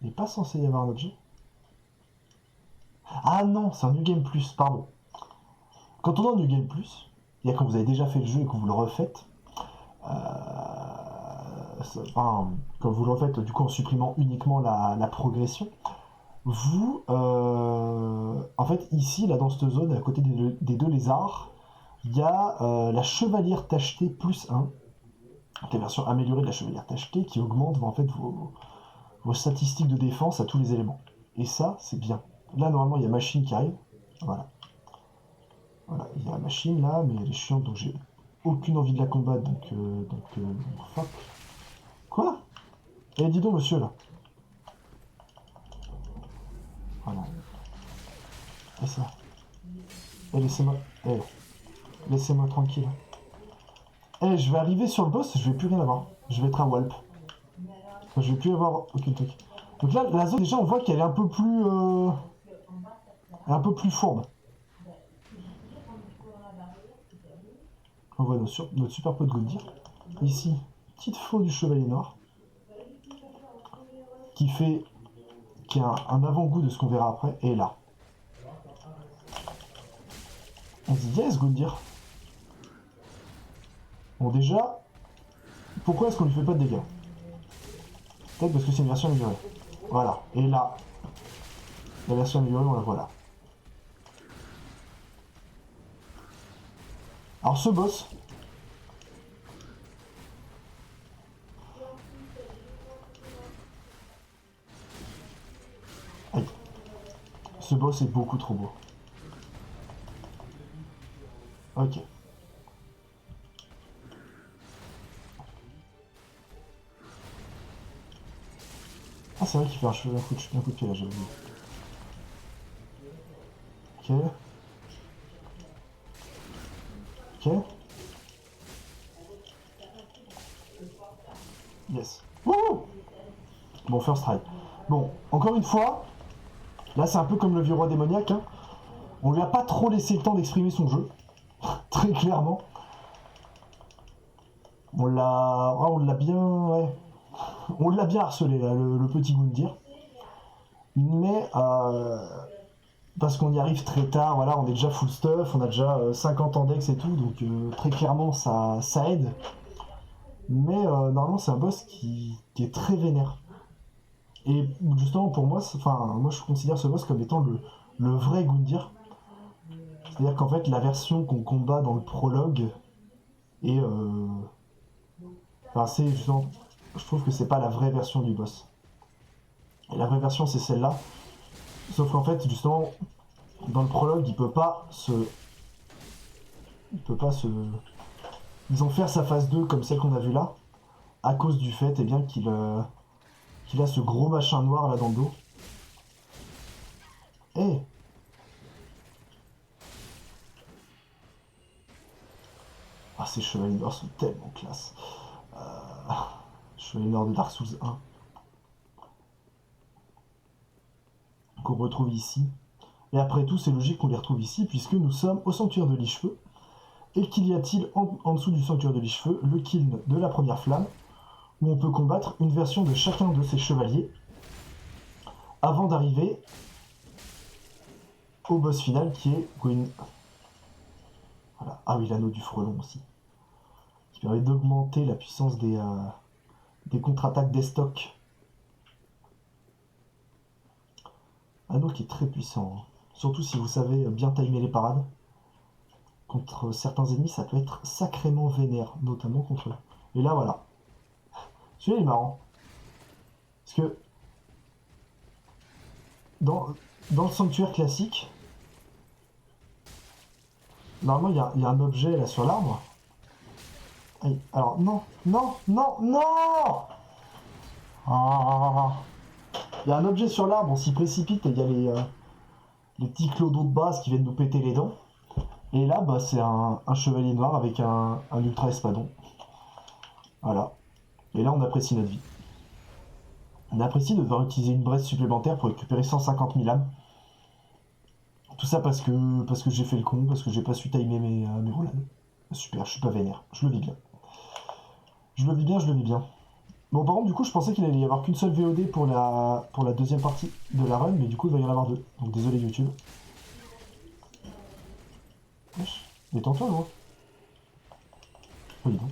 il n'est pas censé y avoir un objet. Ah non, c'est un New Game Plus, pardon. Quand on est en New Game Plus, il y a quand vous avez déjà fait le jeu et que vous le refaites, enfin, quand vous le refaites du coup en supprimant uniquement la progression, vous, en fait ici, là dans cette zone, à côté des deux lézards, il y a la chevalière tachetée plus 1, la version améliorée de la chevalière tachetée qui augmente en fait vos statistiques de défense à tous les éléments. Et ça, c'est bien. Là, normalement, il y a machine qui arrive. Voilà. Voilà, il y a la machine là, mais elle est chiante, donc j'ai aucune envie de la combattre, fuck. Quoi? Eh, dis donc, monsieur, là. Voilà. Et ça. Eh, laissez-moi... Eh, laissez-moi tranquille. Eh, je vais arriver sur le boss, je vais plus rien avoir. Je vais être un Walp. Enfin, je vais plus avoir aucun truc. Donc là, la zone, déjà, on voit qu'elle est un peu plus... un peu plus fourbe. On voit notre super pot de Goldie. Ici, petite flot du Chevalier Noir. Qui a un avant-goût de ce qu'on verra après. Et là. On se dit yes, Goldie. Bon, déjà, pourquoi est-ce qu'on lui fait pas de dégâts? Peut-être parce que c'est une version améliorée. Voilà. Et là, la version améliorée, on la voit là. Alors ce boss, aïe, ce boss est beaucoup trop beau. Ok. Ah, c'est vrai qu'il fait un coup de pied là, j'ai oublié. Ok. Ok. Yes. Wouhou! Bon, first try. Bon, encore une fois, là c'est un peu comme le vieux roi démoniaque. Hein. On lui a pas trop laissé le temps d'exprimer son jeu. Très clairement. On l'a bien... Ouais. On l'a bien harcelé, là, le petit Gundyr. Mais... parce qu'on y arrive très tard, voilà, on est déjà full stuff, on a déjà 50 ans d'ex et tout, donc très clairement ça aide. Mais normalement c'est un boss qui est très vénère. Et justement pour moi, moi je considère ce boss comme étant le vrai Gundyr. C'est-à-dire qu'en fait la version qu'on combat dans le prologue est... Enfin c'est justement... Je trouve que c'est pas la vraie version du boss. Et la vraie version c'est celle-là. Sauf qu'en fait justement dans le prologue il peut pas se... Il peut pas se... Disons faire sa phase 2 comme celle qu'on a vue là, à cause du fait qu'il a ce gros machin noir là dans le dos. Eh, ah, ces chevaliers noirs sont tellement classe. Chevaliers noirs de Dark Souls 1, qu'on retrouve ici. Et après tout, c'est logique qu'on les retrouve ici, puisque nous sommes au sanctuaire de Lichefeu. Et qu'il y a-t-il en dessous du sanctuaire de Lichefeu le kiln de la première flamme, où on peut combattre une version de chacun de ces chevaliers, avant d'arriver au boss final qui est Gwyn. Voilà. Ah oui, l'anneau du frelon aussi, qui permet d'augmenter la puissance des contre-attaques des stocks. Anneau qui est très puissant, hein. Surtout si vous savez bien timer les parades. Contre certains ennemis, ça peut être sacrément vénère, notamment contre eux. Et là, voilà. Celui-là, il est marrant. Parce que dans le sanctuaire classique, normalement, il y a un objet là sur l'arbre. Alors, non, non, non, non. Ah. Il y a un objet sur l'arbre, on s'y précipite et il y a les petits clodos de base qui viennent nous péter les dents. Et là, bah, c'est un chevalier noir avec un ultra espadon. Voilà. Et là, on apprécie notre vie. On apprécie de devoir utiliser une braise supplémentaire pour récupérer 150 000 âmes. Tout ça parce que j'ai fait le con, parce que j'ai pas su timer mes roulades. Super, je suis pas vénère. Je le vis bien. Je le vis bien, je le vis bien. Bon, par contre, du coup, je pensais qu'il allait y avoir qu'une seule VOD pour la deuxième partie de la run, mais du coup, il va y en avoir deux. Donc, désolé, YouTube. Wesh, détends-toi, gros. Oui, donc.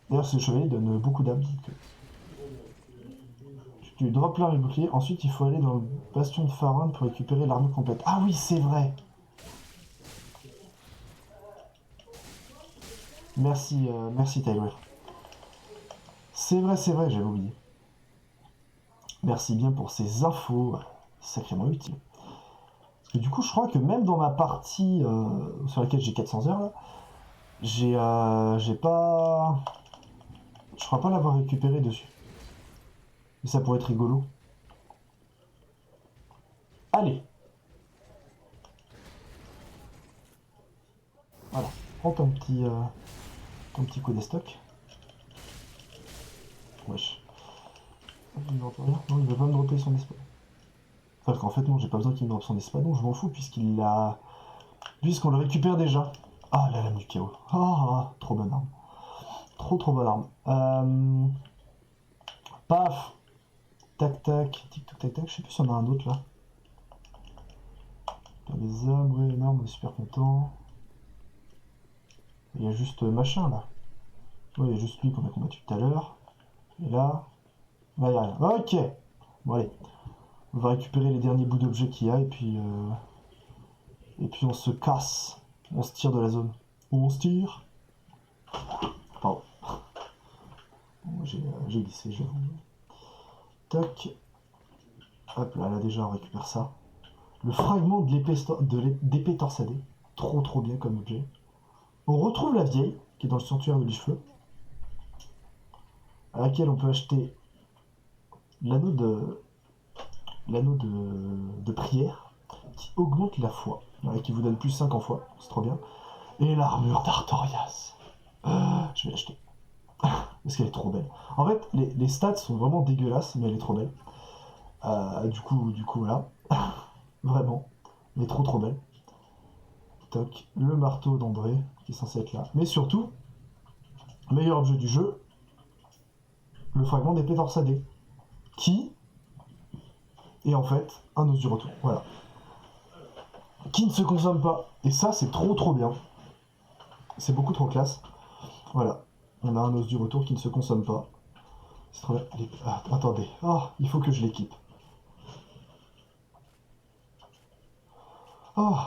D'ailleurs, ce chevalier donne beaucoup d'âme. Tu drops là les boucliers, ensuite il faut aller dans le bastion de Faron pour récupérer l'armure complète. Ah oui, c'est vrai. Merci, merci Tyler. C'est vrai, j'avais oublié. Merci bien pour ces infos, sacrément utiles. Parce que du coup, je crois que même dans ma partie sur laquelle j'ai 400 heures, là, j'ai pas... Je crois pas l'avoir récupéré dessus. Mais ça pourrait être rigolo. Allez, voilà. Prends ton petit coup d'estoc. Wesh. Il me drop rien. Non, il veut pas me dropper son espadon. Enfin, qu'en fait, non, j'ai pas besoin qu'il me droppe son espadon, je m'en fous, puisqu'il l'a... Puisqu'on le récupère déjà. Ah, la lame du chaos. Ah, trop bonne arme. Trop bonne arme. Paf. Tac, tac. Tic, tac, tac, tac. Je sais plus si on a un autre, là. Les hommes, ouais, non, on est super content. Il y a juste machin, là. Ouais, il y a juste lui qu'on a combattu tout à l'heure. Et là... Là, il y a rien. Ok. Bon, allez. On va récupérer les derniers bouts d'objets qu'il y a, et puis... Et puis on se casse. On se tire de la zone. On se tire. Pardon. Bon, j'ai glissé, j'avoue. Toc. Hop là, là déjà on récupère ça. Le fragment d'épée torsadée. Trop bien comme objet. On retrouve la vieille, qui est dans le sanctuaire de Lichefeu, à laquelle on peut acheter l'anneau de prière, qui augmente la foi, qui vous donne plus 5 en foi, c'est trop bien. Et l'armure d'Artorias. Je vais l'acheter. Parce qu'elle est trop belle. En fait, les stats sont vraiment dégueulasses, mais elle est trop belle. Du coup, voilà. Vraiment. Elle est trop belle. Toc. Le marteau d'André, qui est censé être là. Mais surtout, meilleur objet du jeu, le fragment d'épée torsadée. Qui est en fait un os du retour. Voilà. Qui ne se consomme pas. Et ça, c'est trop bien. C'est beaucoup trop classe. Voilà. On a un os du retour qui ne se consomme pas. C'est trop bien. Ah, attendez. Oh, il faut que je l'équipe. Oh,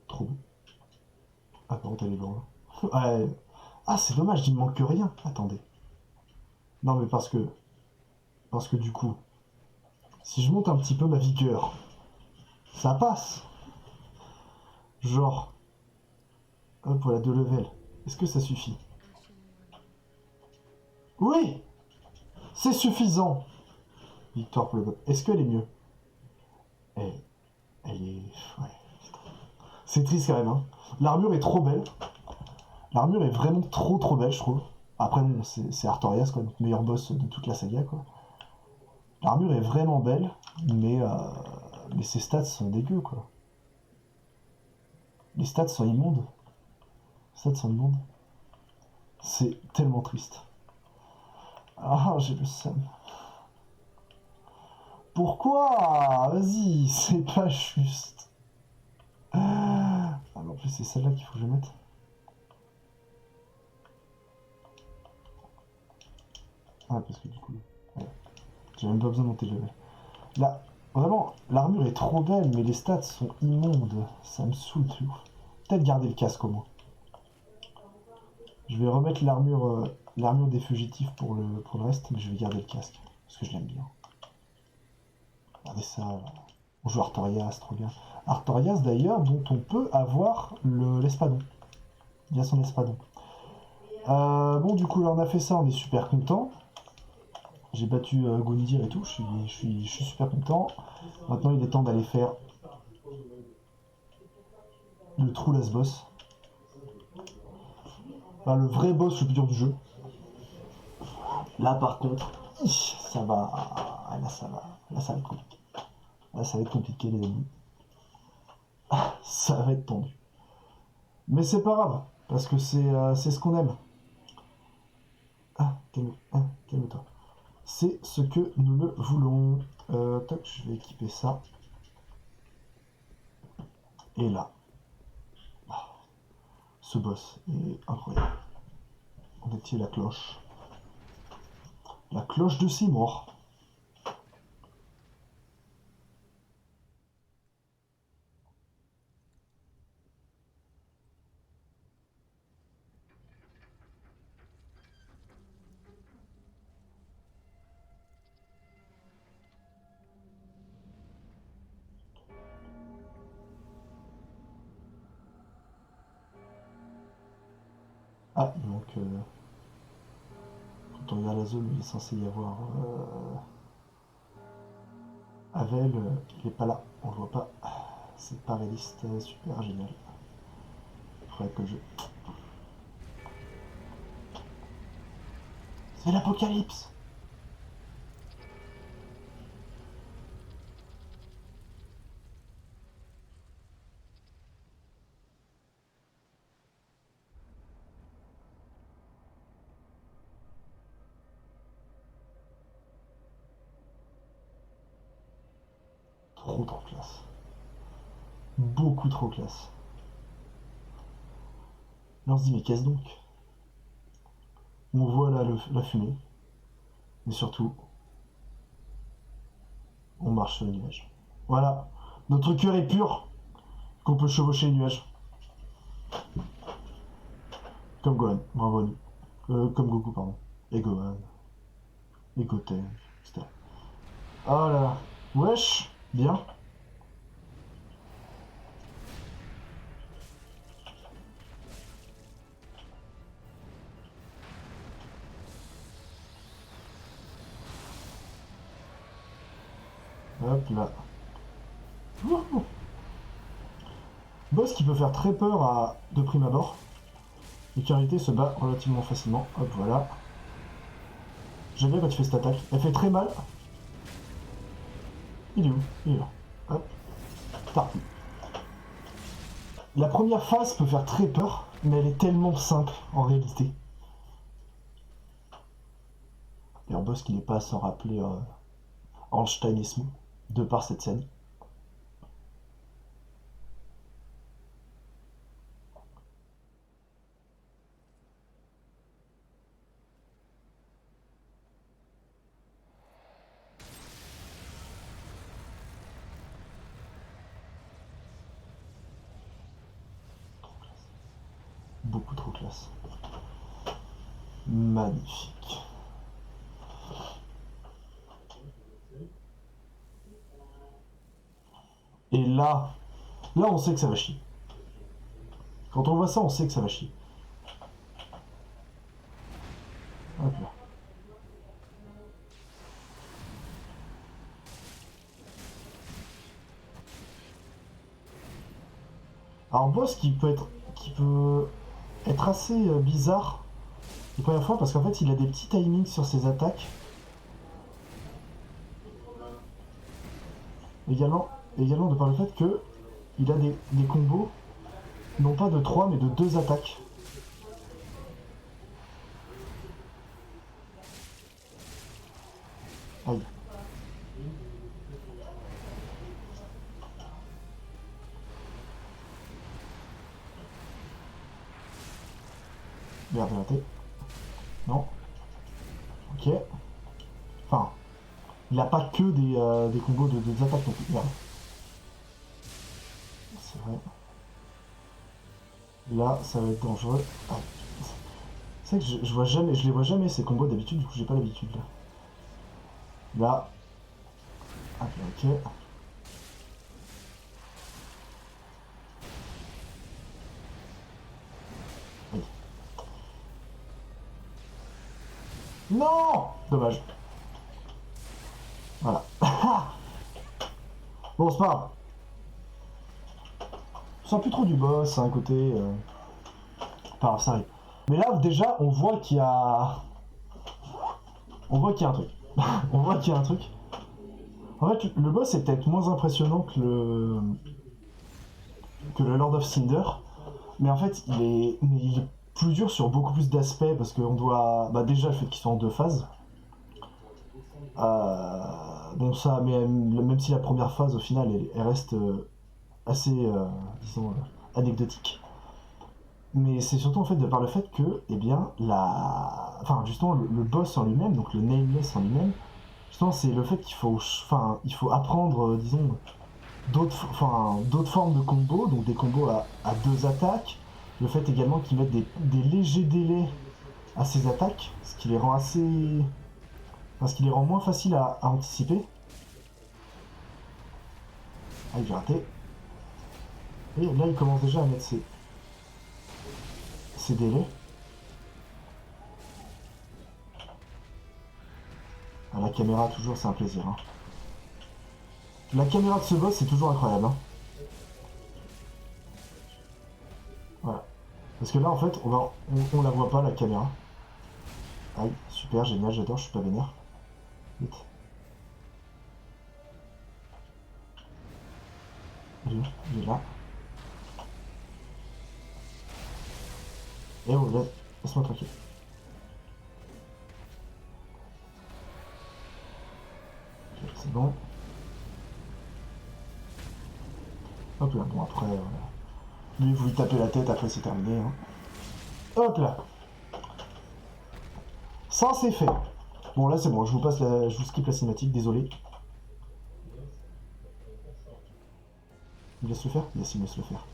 trop beau. Ah, par contre, elle est blanche. Ouais. Ah, c'est dommage, il me manque rien. Attendez. Non, mais parce que du coup, si je monte un petit peu ma vigueur, ça passe. Genre, hop, voilà, 2 levels. Est-ce que ça suffit? Oui, c'est suffisant. Victoire pour le peuple. Est-ce qu'elle est mieux? elle, elle est... Ouais. C'est triste quand même, hein. L'armure est trop belle. L'armure est vraiment trop belle, je trouve. Après, bon, c'est Artorias, quoi, notre meilleur boss de toute la saga, quoi. L'armure est vraiment belle, mais ses stats sont dégueux, quoi. Les stats sont immondes. Les stats sont immondes. C'est tellement triste. Ah, j'ai le seum. Pourquoi? Vas-y, c'est pas juste. Ah, mais en plus, c'est celle-là qu'il faut que je mette. Ah, parce que du coup, ouais. J'ai même pas besoin de monter le level. Là, vraiment, l'armure est trop belle, mais les stats sont immondes. Ça me saoule de ouf. Peut-être garder le casque au moins. Je vais remettre l'armure des fugitifs pour le reste, mais je vais garder le casque. Parce que je l'aime bien. Regardez ça. On joue Artorias, trop bien. Artorias d'ailleurs, dont on peut avoir l'espadon. Il y a son espadon. Bon, du coup, là, on a fait ça, on est super content. J'ai battu Gundyr et tout, je suis super content. Maintenant, il est temps d'aller faire le true last boss. Enfin, le vrai boss le plus dur du jeu. Là, par contre, ça va. Là, ça va. Là, ça va être compliqué. Là, ça va être compliqué, les amis. Ça va être tendu. Mais c'est pas grave, parce que c'est ce qu'on aime. Calme-toi. C'est ce que nous le voulons. Toc, je vais équiper ça. Et là, ce boss est incroyable. On a la cloche. La cloche de Seymour. Ah, il manque... quand on regarde la zone, il est censé y avoir... Avel, il est pas là, on le voit pas. C'est pas réaliste, super génial. Faudrait que je... C'est l'apocalypse. Trop classe. Beaucoup trop classe. Là on se dit mais qu'est-ce donc? On voit là la fumée. Mais surtout, on marche sur les nuages. Voilà. Notre cœur est pur qu'on peut chevaucher les nuages. Comme Gohan. Bravo à nous. Comme Goku, pardon. Et Gohan. Et Goten. Etc. Oh là là. Wesh. Bien. Hop là. Wouhou. Boss qui peut faire très peur de prime abord. Et qui en réalité se bat relativement facilement. Hop, voilà. J'aime bien quand tu fais cette attaque. Elle fait très mal. Il est où? Il est là. Hop. Tarpie. La première phase peut faire très peur, mais elle est tellement simple en réalité. Et un boss qui n'est pas à s'en rappeler Einsteinisme, de par cette scène. Beaucoup trop classe. Magnifique. Et là on sait que ça va chier. Quand on voit ça, on sait que ça va chier. Hop là. Alors boss qui peut être assez bizarre les premières fois parce qu'en fait il a des petits timings sur ses attaques. Également de par le fait que il a des combos non pas de 3 mais de 2 attaques. Aïe. Merde, raté. Non. Ok. Enfin, il a pas que des combos de 2 attaques non plus. Merde. C'est vrai. Là, ça va être dangereux. Ah. C'est vrai que je les vois jamais ces combos d'habitude, du coup j'ai pas l'habitude là. Là. Ok, ok. Oui. Non. Dommage. Voilà. Bon, c'est pas grave. Je sens plus trop du boss, à un côté. Pas grave, ça arrive. Mais là, déjà, on voit qu'il y a. On voit qu'il y a un truc. On voit qu'il y a un truc. En fait, le boss est peut-être moins impressionnant que le Lord of Cinder. Mais en fait, il est plus dur sur beaucoup plus d'aspects parce qu'on doit. Bah, déjà, le fait qu'ils soient en 2 phases. Bon, ça, mais même si la première phase, au final, elle reste assez, disons, anecdotique. Mais c'est surtout en fait de par le fait que, eh bien, enfin, justement, le boss en lui-même, donc le nameless en lui-même, justement, c'est le fait il faut apprendre, disons, d'autres formes de combos, donc des combos à 2 attaques. Le fait également qu'ils mettent des légers délais à ces attaques, ce qui les rend ce qui les rend moins faciles à anticiper. Ah, j'ai raté. Et là, il commence déjà à mettre ses délais. À la caméra, toujours, c'est un plaisir. Hein. La caméra de ce boss, c'est toujours incroyable. Hein. Voilà. Parce que là, en fait, on la voit pas, la caméra. Aïe, super, génial, j'adore, je suis pas vénère. Vite. Il est là. Et oh, laisse-moi tranquille. Ok, c'est bon. Hop là, bon après, lui vous lui tapez la tête, après c'est terminé. Hein. Hop là. Ça c'est fait. Bon là c'est bon, je vous skip la cinématique, désolé. Il me laisse le faire? Yes, il me laisse le faire.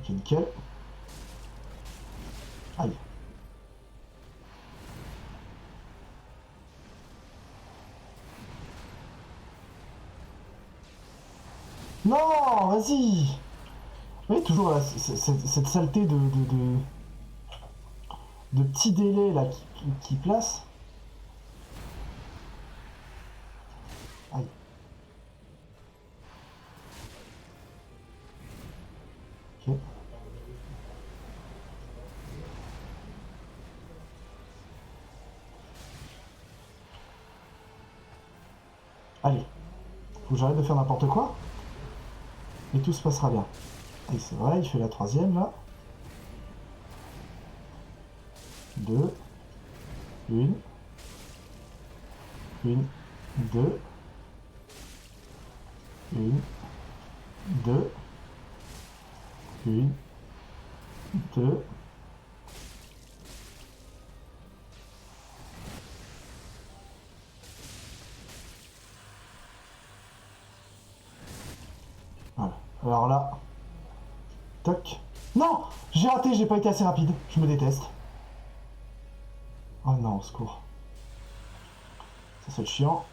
Ok, nickel. Aïe. Non, vas-y. Oui, toujours là, cette saleté de petits délais là qui place. Aïe. Ok. Allez. Faut que j'arrête de faire n'importe quoi. Et tout se passera bien. Et c'est vrai, il fait la troisième là. 2. Une, 2, 2, 2. Voilà. Alors là, toc. Non, j'ai raté, j'ai pas été assez rapide. Je me déteste. Oh non, au secours. Ça c'est chiant.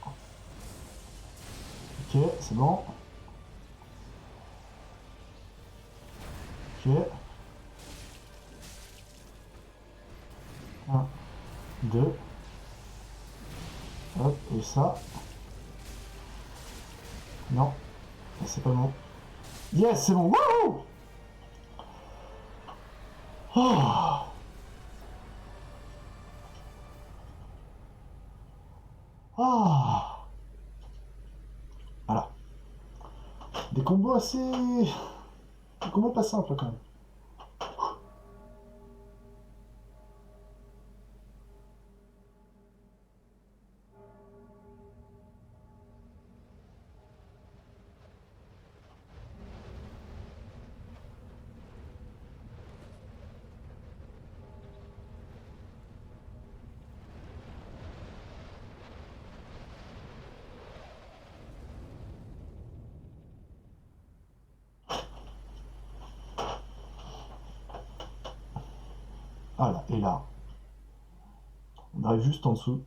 Ok, c'est bon. Ok. 1, 2. Hop, et ça. Non, c'est pas bon. Yes, c'est bon. Wouhou! Oh. Oh. Voilà. Des combos assez... Des combos pas simples quand même. Voilà, et là, on arrive juste en dessous.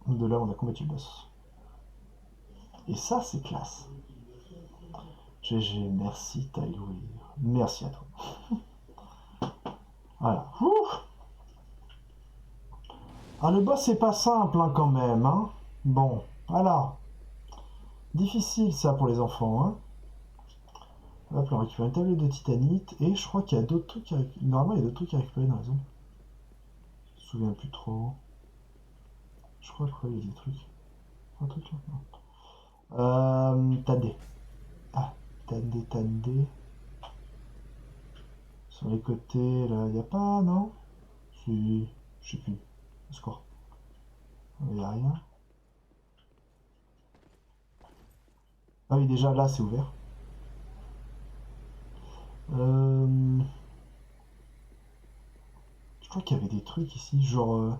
De là, on a combattu le boss. Et ça, c'est classe. GG, merci Taïlouir. Merci à toi. Voilà. Ouh. Ah, le boss, c'est pas simple hein, quand même. Hein. Bon, voilà. Difficile ça pour les enfants. Hein. Hop, on récupère une tablette de titanite. Et je crois qu'il y a d'autres trucs à récupérer. Normalement, il y a d'autres trucs à récupérer dans la zone. Je me souviens plus trop. Je crois qu'il y a des trucs. Un truc là non. Tandé. Ah, Tandé. Sur les côtés, là, il n'y a pas, non? Si, je sais plus. Au score. Il n'y a rien. Ah oui, déjà là, c'est ouvert. Je crois qu'il y avait des trucs ici, genre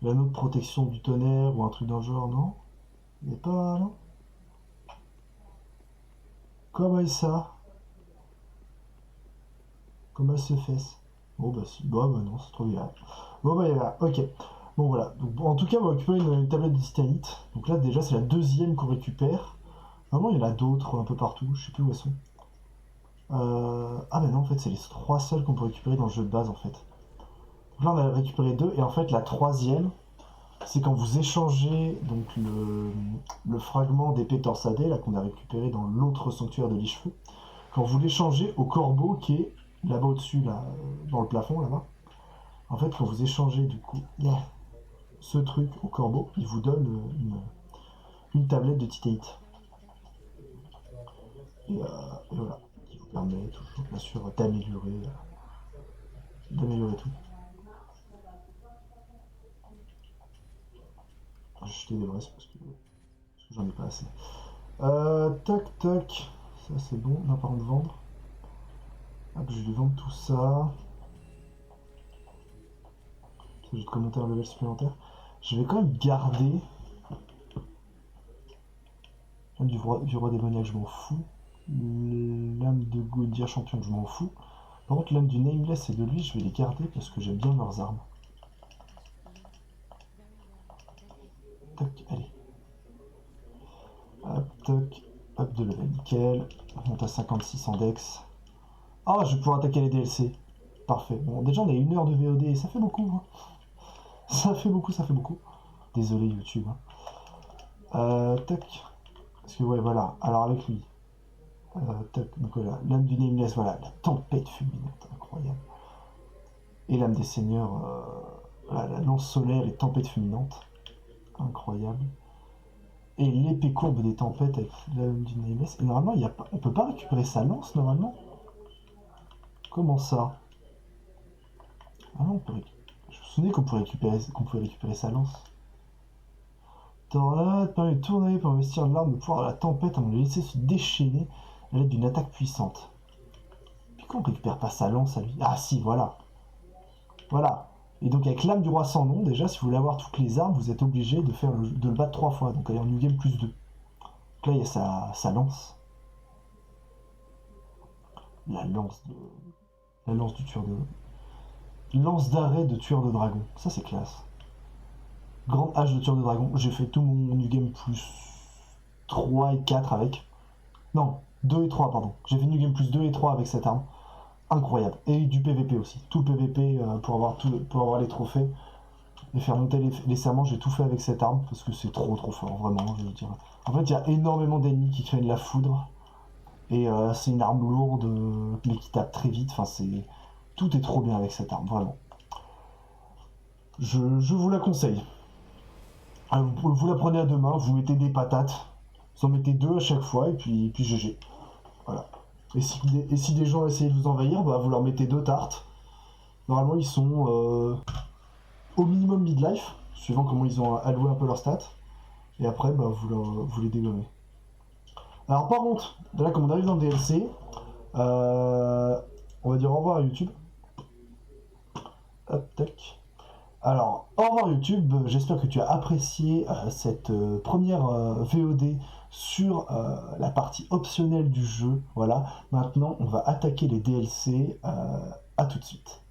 l'anneau de protection du tonnerre ou un truc dans le genre, non? Il n'y a pas, non? Comment ça? Comment se fait? Bon bah si, bah non, c'est trop bien. Bon bah voilà, ok. Bon voilà, donc, en tout cas on va récupérer une tablette de titanite. Donc là déjà c'est la deuxième qu'on récupère. Vraiment il y en a d'autres un peu partout, je sais plus où elles sont. Ah mais non, en fait, c'est les 3 seuls qu'on peut récupérer dans le jeu de base, en fait. Donc là, on a récupéré 2, et en fait, la troisième, c'est quand vous échangez donc le fragment d'épée torsadée, là, qu'on a récupéré dans l'autre sanctuaire de Lich-Feu, quand vous l'échangez au corbeau qui est là-bas au-dessus, là, dans le plafond, là-bas. En fait, quand vous échangez, du coup, ce truc au corbeau, il vous donne une tablette de titanite. Et voilà, qui vous permet toujours, bien sûr, d'améliorer tout. Je vais jeter des braises parce que j'en ai pas assez. Toc toc, ça c'est bon, on a pas de vendre. Hop, je vais lui vendre tout ça. Ça, j'ai de commentaires level supplémentaire. Je vais quand même garder. L'âme du roi démoniaque, je m'en fous. L'âme de Gaudia champion, je m'en fous. Par contre, l'âme du Nameless et de lui, je vais les garder parce que j'aime bien leurs armes. Toc, allez. Hop, toc. Hop, de level, nickel. On monte à 56 en dex. Ah, je vais pouvoir attaquer les DLC. Parfait. Bon, déjà, on a 1 heure de VOD et ça fait beaucoup. Hein. Ça fait beaucoup, ça fait beaucoup. Désolé, YouTube. Hein. Toc. Parce que, ouais, voilà. Alors, avec lui. Toc. Donc, voilà. L'âme du Nameless, voilà. La tempête fulminante. Incroyable. Et l'âme des seigneurs. Voilà, la lance solaire et tempête fulminante. Incroyable. Et l'épée courbe des tempêtes avec l'âme du Nameless. Et normalement, on peut pas récupérer sa lance, normalement. Comment ça? Ah non, je me souvenais qu'on pouvait récupérer sa lance. Tornade permet de tourner pour investir l'arme de pouvoir à la tempête avant de le laisser se déchaîner à l'aide d'une attaque puissante. Puis quand on récupère pas sa lance à lui? Ah si, voilà. Voilà. Et donc avec l'âme du roi sans nom, déjà, si vous voulez avoir toutes les armes, vous êtes obligé de le battre 3 fois. Donc aller en New Game plus 2. Donc là, il y a sa lance. La lance de... La lance du tueur de... Lance d'arrêt de tueur de dragon. Ça, c'est classe. Grande hache de tueur de dragon. J'ai fait tout mon New Game plus 3 et 4 avec. Non, 2 et 3, pardon. J'ai fait New Game plus 2 et 3 avec cette arme. Incroyable. Et du PVP aussi. Tout le PVP pour avoir les trophées et faire monter les serments. J'ai tout fait avec cette arme parce que c'est trop fort, vraiment, je veux dire. En fait, il y a énormément d'ennemis qui craignent la foudre. Et c'est une arme lourde, mais qui tape très vite. Enfin, tout est trop bien avec cette arme, vraiment. Je vous la conseille. Vous la prenez à 2 mains, vous mettez des patates, vous en mettez 2 à chaque fois, et puis GG. Voilà. Et si des gens essaient de vous envahir, bah, vous leur mettez 2 tartes. Normalement, ils sont au minimum midlife, suivant comment ils ont alloué un peu leurs stats. Et après, bah, vous les dégommez. Alors par contre, là, comme on arrive dans le DLC, on va dire au revoir à YouTube. Hop, tac. Alors, au revoir YouTube, j'espère que tu as apprécié cette première VOD sur la partie optionnelle du jeu. Voilà, maintenant on va attaquer les DLC. À tout de suite.